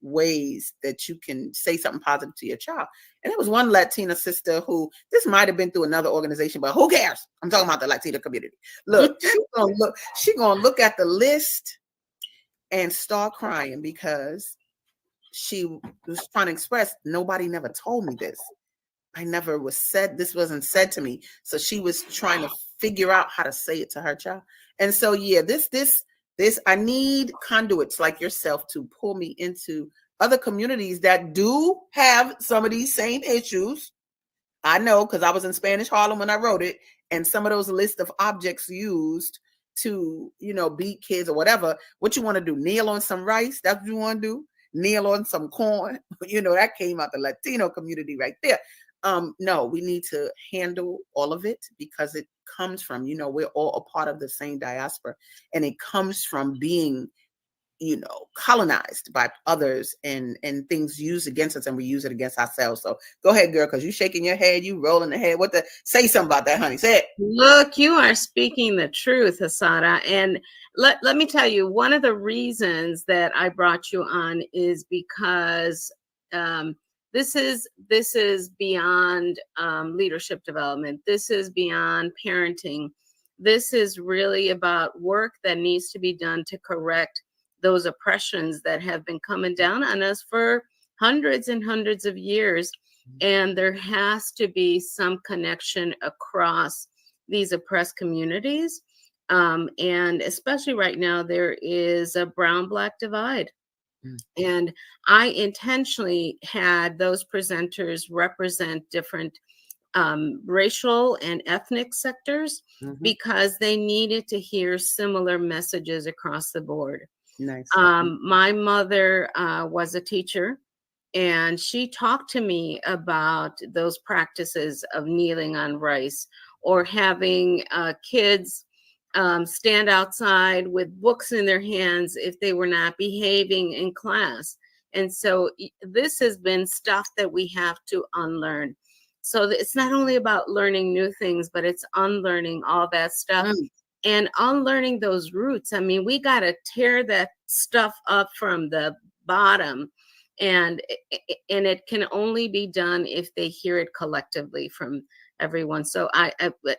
ways that you can say something positive to your child. And there was one Latina sister who, this might have been through another organization, but who cares? I'm talking about the Latina community. Look, she's gonna look at the list and start crying because she was trying to express, nobody never told me this. This wasn't said to me. So she was trying to figure out how to say it to her child. And so, yeah, this, I need conduits like yourself to pull me into other communities that do have some of these same issues. I know, because I was in Spanish Harlem when I wrote it, and some of those lists of objects used to, beat kids or whatever. What you want to do? Kneel on some rice? That's what you want to do? Kneel on some corn? That came out the Latino community right there. No, we need to handle all of it because it comes from, we're all a part of the same diaspora, and it comes from being, colonized by others and things used against us, and we use it against ourselves. So go ahead, girl, because you shaking your head, you rolling the head. Say something about that, honey. Say it. Look, you are speaking the truth, Asadah. And let me tell you, one of the reasons that I brought you on is because this is beyond leadership development. This is beyond parenting. This is really about work that needs to be done to correct those oppressions that have been coming down on us for hundreds and hundreds of years. And there has to be some connection across these oppressed communities. And especially right now, there is a brown-black divide. And I intentionally had those presenters represent different racial and ethnic sectors because they needed to hear similar messages across the board. Nice. My mother was a teacher, and she talked to me about those practices of kneeling on rice or having kids stand outside with books in their hands if they were not behaving in class. And so this has been stuff that we have to unlearn. So it's not only about learning new things, but it's unlearning all that stuff and unlearning those roots. I mean, we got to tear that stuff up from the bottom, and it can only be done if they hear it collectively from everyone. So I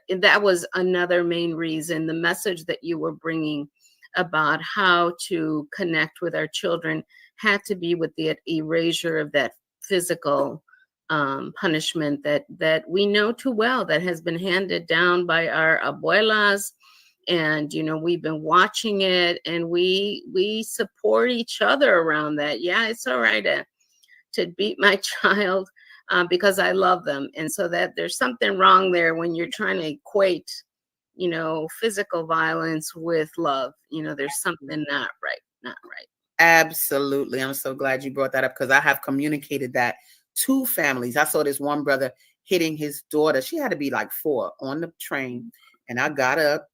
that was another main reason, the message that you were bringing about how to connect with our children had to be with the erasure of that physical punishment that we know too well, that has been handed down by our abuelas. And, you know, we've been watching it, and we support each other around that. Yeah, it's all right to beat my child because I love them. And so that there's something wrong there when you're trying to equate, you know, physical violence with love. You know, there's something not right. Absolutely. I'm so glad you brought that up, because I have communicated that to families. I saw this one brother hitting his daughter. She had to be like 4 on the train. And I got up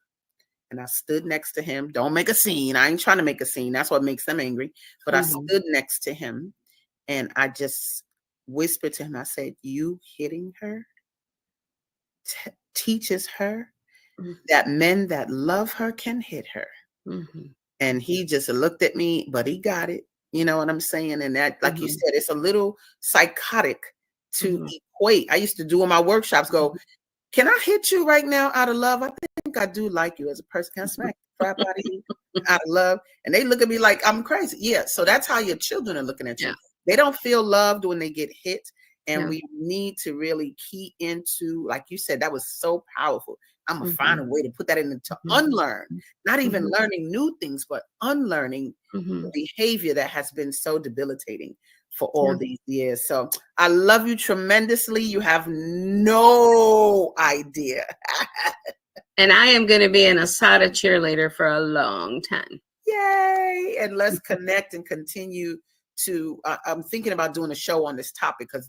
and I stood next to him. Don't make a scene. I ain't trying to make a scene. That's what makes them angry. But I stood next to him and I just whispered to him. I said, you hitting her teaches her that men that love her can hit her. And he just looked at me, but he got it. You know what I'm saying? And that, like you said, it's a little psychotic to equate. I used to do in my workshops, go, can I hit you right now out of love? I think I do like you as a person. Can I smack the crap out of you out of love? And they look at me like I'm crazy. Yeah. So that's how your children are looking at you. They don't feel loved when they get hit. And we need to really key into, like you said, that was so powerful. I'm going to find a way to put that into unlearn, not even learning new things, but unlearning the behavior that has been so debilitating for all these years. So I love you tremendously. You have no idea. And I am going to be an Asadah cheerleader for a long time. Yay. And let's connect and continue to, I'm thinking about doing a show on this topic, because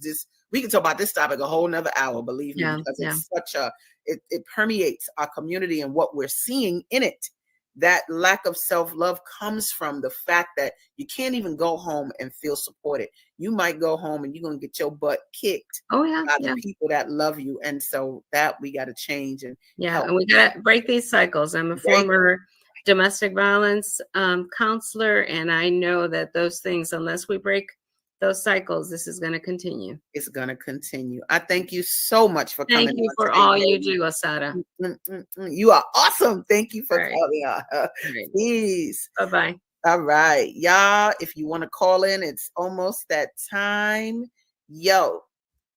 we can talk about this topic a whole nother hour, believe me, because it's such it permeates our community and what we're seeing in it. That lack of self-love comes from the fact that you can't even go home and feel supported. You might go home and you're going to get your butt kicked by the people that love you. And so that we got to change and help. And we got to break these cycles. I'm a former domestic violence counselor, and I know that those things, unless we break those cycles, this is going to continue. It's going to continue. I thank you so much for coming. Thank you for all you do, Asadah. You are awesome. Thank you for coming on. Peace. Bye-bye. All right, y'all. If you want to call in, it's almost that time. Yo,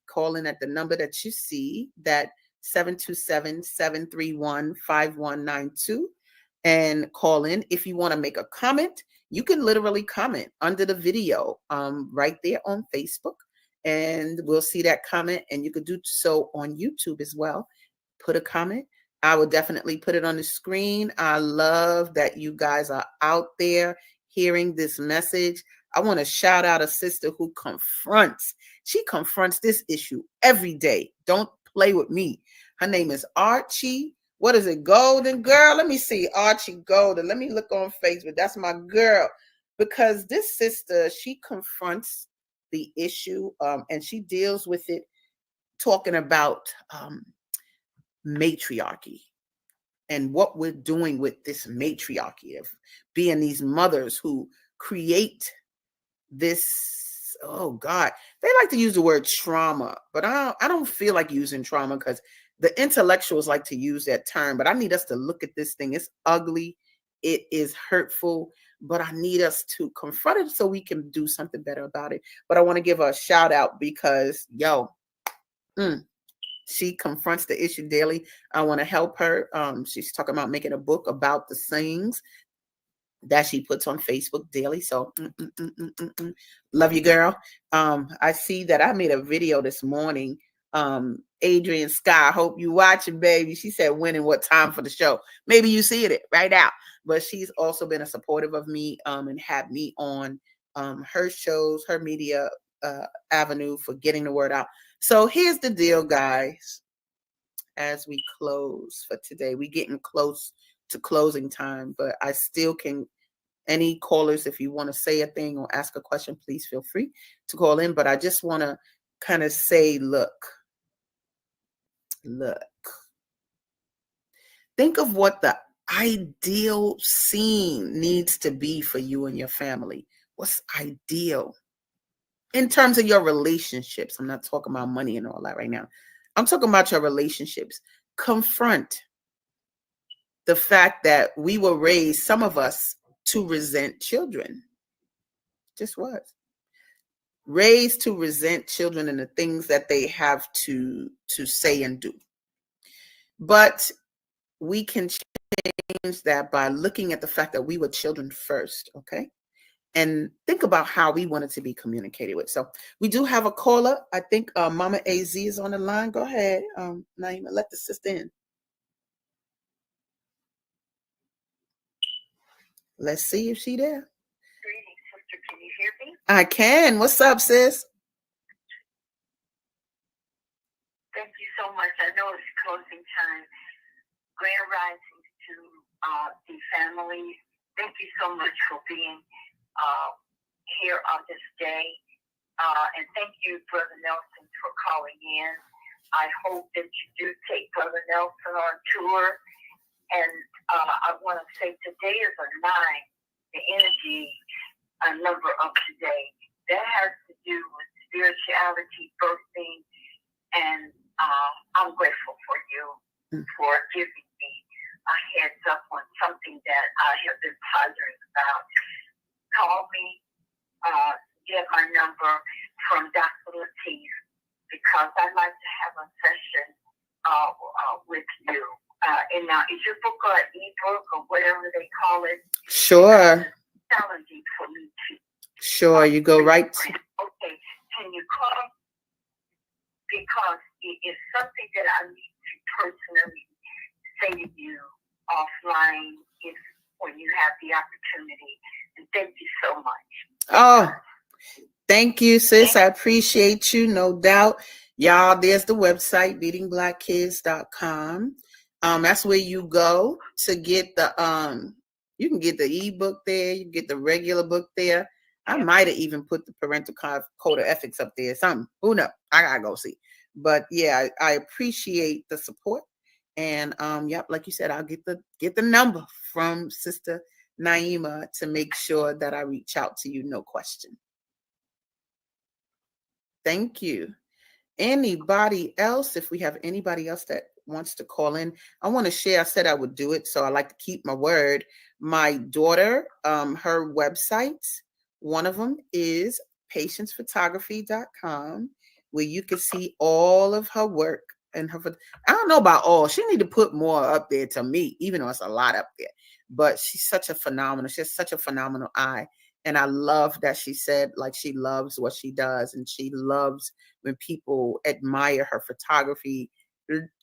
call in at the number that you see, that 727-731-5192, and call in. If you want to make a comment, you can literally comment under the video right there on Facebook, and we'll see that comment, and you could do so on YouTube as well. Put a comment. I will definitely put it on the screen. I love that you guys are out there hearing this message. I want to shout out a sister who confronts this issue every day. Don't play with me. Her name is Archie. What is it? Golden girl? Let me see. Archie Golden. Let me look on Facebook. That's my girl. Because this sister, she confronts the issue and she deals with it, talking about matriarchy and what we're doing with this matriarchy of being these mothers who create this oh God, they like to use the word trauma, but I don't feel like using trauma because the intellectuals like to use that term. But I need us to look at this thing. It's ugly. It is hurtful, but I need us to confront it so we can do something better about it. But I want to give her a shout out because, she confronts the issue daily. I want to help her. She's talking about making a book about the things that she puts on Facebook daily. So love you, girl. I see that I made a video this morning. Adrian Sky, hope you watching, baby. She said when and what time for the show. Maybe you see it right now. But she's also been a supportive of me and had me on her shows, her media avenue for getting the word out. So here's the deal, guys. As we close for today, we getting close to closing time, but I still can. Any callers, if you want to say a thing or ask a question, please feel free to call in. But I just want to kind of say, look, think of what the ideal scene needs to be for you and your family. What's ideal in terms of your relationships? I'm not talking about money and all that right now. I'm talking about your relationships. Confront the fact that we were raised, some of us, to resent children. Just was raised to resent children and the things that they have to say and do. But we can change that by looking at the fact that we were children first, okay? And think about how we wanted to be communicated with. So we do have a caller. I think Mama AZ is on the line. Go ahead, Naima, let the sister in. Let's see if she there. Greetings, sister. Can you hear me? I can. What's up, sis? Thank you so much. I know it's closing time. Grand risings to the family. Thank you so much for being here on this day. And thank you, Brother Nelson, for calling in. I hope that you do take Brother Nelson on tour. And I want to say today is a 9, the energy number of today. That has to do with spirituality, birthing, and I'm grateful for you for giving me a heads up on something that I have been pondering about. Call me, get my number from Dr. Latif, because I'd like to have a session with you. And now, is your book an ebook or whatever they call it? Sure. Challenging for me to. Sure, you go right to. Okay, can you call? Because it is something that I need to personally say to you offline if when you have the opportunity. And thank you so much. Oh, thank you, sis. I appreciate you, no doubt. Y'all, there's the website, beatingblackkids.com. That's where you go to get the you can get the ebook there, you can get the regular book there. I might have even put the parental code of ethics up there, something. Who knows? I gotta go see. But yeah, I appreciate the support. And yep, like you said, I'll get the number from Sister Naima to make sure that I reach out to you, no question. Thank you. Anybody else? If we have anybody else that wants to call in, I want to share. I said I would do it, so I like to keep my word. My daughter, her websites, one of them is patiencephotography.com, where you can see all of her work and her. I don't know about all. She need to put more up there to me, even though it's a lot up there. But she's such a phenomenal. She has such a phenomenal eye. And I love that she said, like, she loves what she does. And she loves when people admire her photography.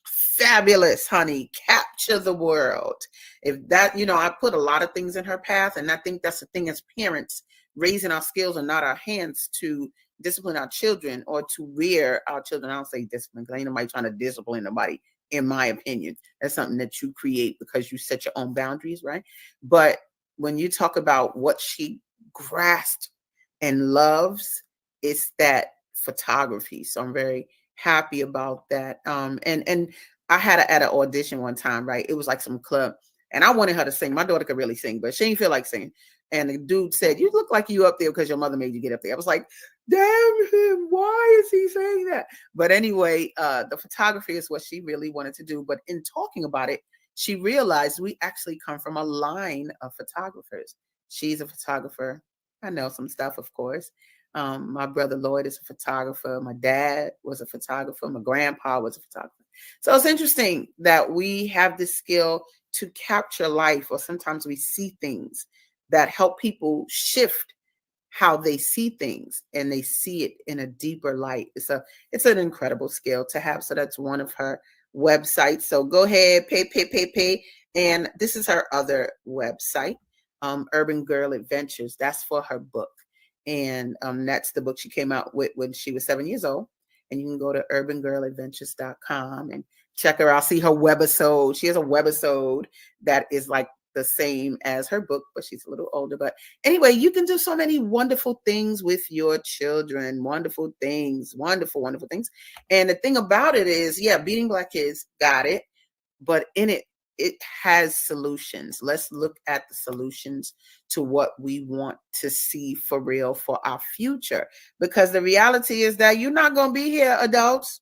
Fabulous, honey. Capture the world. If that, I put a lot of things in her path. And I think that's the thing as parents, raising our skills and not our hands to discipline our children or to rear our children. I don't say discipline because ain't nobody trying to discipline nobody, in my opinion. That's something that you create because you set your own boundaries, right? But when you talk about what she grasped and loves, it's that photography. So I'm very happy about that. And I had at an audition one time, right? It was like some club, and I wanted her to sing. My daughter could really sing, but she didn't feel like singing. And the dude said, "You look like you up there because your mother made you get up there." I was like, Damn him. Why is he saying that? But anyway, the photography is what she really wanted to do. But in talking about it, she realized we actually come from a line of photographers. She's a photographer. I know some stuff, of course. My brother Lloyd is a photographer. My dad was a photographer. My grandpa was a photographer. So it's interesting that we have this skill to capture life, or sometimes we see things that help people shift how they see things, and they see it in a deeper light. It's an incredible skill to have. So that's one of her websites. So go ahead, pay. And this is her other website, Urban Girl Adventures. That's for her book. And that's the book she came out with when she was 7 years old. And you can go to urbangirladventures.com and check her out. See her webisode. She has a webisode that is like the same as her book, but she's a little older. But anyway, you can do so many wonderful things with your children. Wonderful things. Wonderful things. And the thing about it is, yeah, Beating Black Kids got it, but in it has solutions. Let's look at the solutions to what we want to see for real for our future. Because the reality is that you're not going to be here, adults.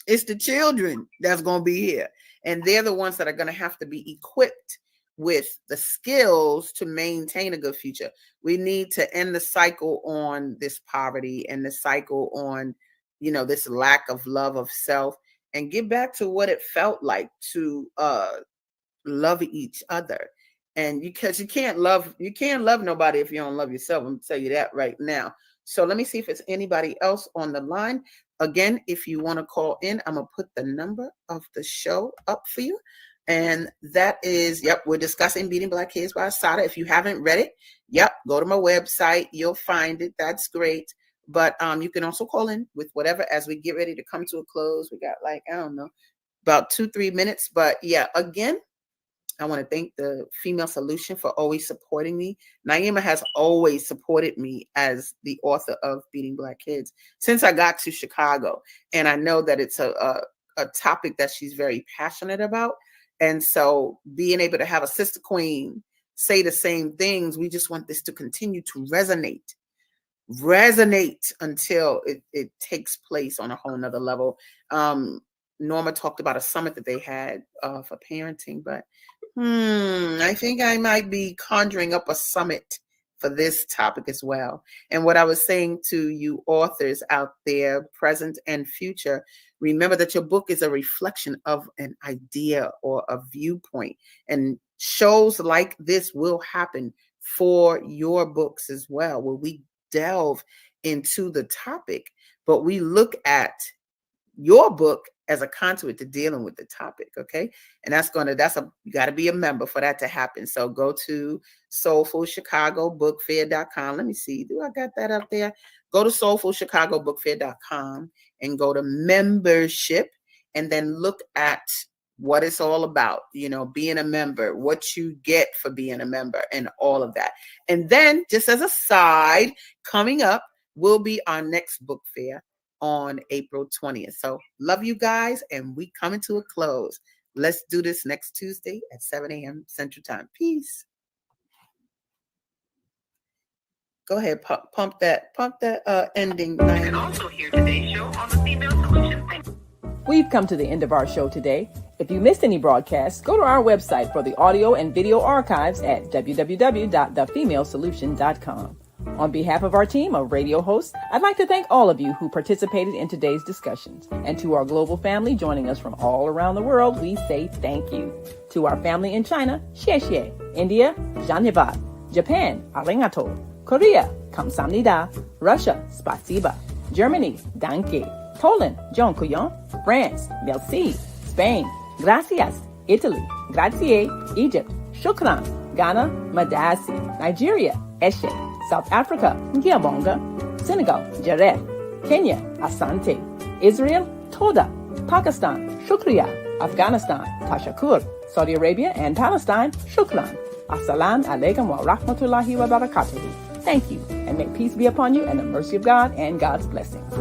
It's the children that's going to be here. And they're the ones that are going to have to be equipped with the skills to maintain a good future. We need to end the cycle on this poverty and the cycle on, this lack of love of self, and get back to what it felt like to love each other. And because you can't love nobody if you don't love yourself. I'm gonna tell you that right now. So let me see if it's anybody else on the line. Again, if you want to call in, I'm gonna put the number of the show up for you. And that is, we're discussing Beating Black Kids by Asadah. If you haven't read it, go to my website. You'll find it. That's great. But you can also call in with whatever as we get ready to come to a close. We got about 2-3 minutes. But again, I want to thank the Female Solution for always supporting me. Naima has always supported me as the author of Beating Black Kids since I got to Chicago. And I know that it's a topic that she's very passionate about. And so being able to have a sister queen say the same things, we just want this to continue to resonate until it takes place on a whole nother level. Norma talked about a summit that they had for parenting, but I think I might be conjuring up a summit for this topic as well. And what I was saying to you authors out there, present and future, remember that your book is a reflection of an idea or a viewpoint. And shows like this will happen for your books as well, where we delve into the topic, but we look at your book as a conduit to dealing with the topic. Okay. And you got to be a member for that to happen. So go to soulfulchicagobookfair.com. Let me see. Do I got that up there? Go to soulfulchicagobookfair.com and go to membership, and then look at what it's all about, being a member, what you get for being a member, and all of that. And then, just as a side, coming up will be our next book fair on April 20th. So love you guys, and we coming to a close. Let's do this next Tuesday at 7 a.m. Central Time. Peace. Go ahead, pump that ending. You can also hear today's show on the Female Solution. We've come to the end of our show today. If you missed any broadcasts, go to our website for the audio and video archives at www.thefemalesolution.com. On behalf of our team of radio hosts, I'd like to thank all of you who participated in today's discussions. And to our global family joining us from all around the world, we say thank you. To our family in China, xie xie. India, Dhanyavad. Japan, arigato. Korea, kamsamnida. Russia, spasiba. Germany, danke. Poland, dziękuję. France, merci. Spain, gracias. Italy, grazie. Egypt, shukran. Ghana, madasi. Nigeria, eshe. South Africa, Ngiyabonga. Senegal, Jareth. Kenya, Asante. Israel, Toda. Pakistan, Shukriya. Afghanistan, Tashakur. Saudi Arabia and Palestine, Shukran. Assalamu alaikum wa rahmatullahi wa barakatuhu. Thank you, and may peace be upon you and the mercy of God and God's blessings.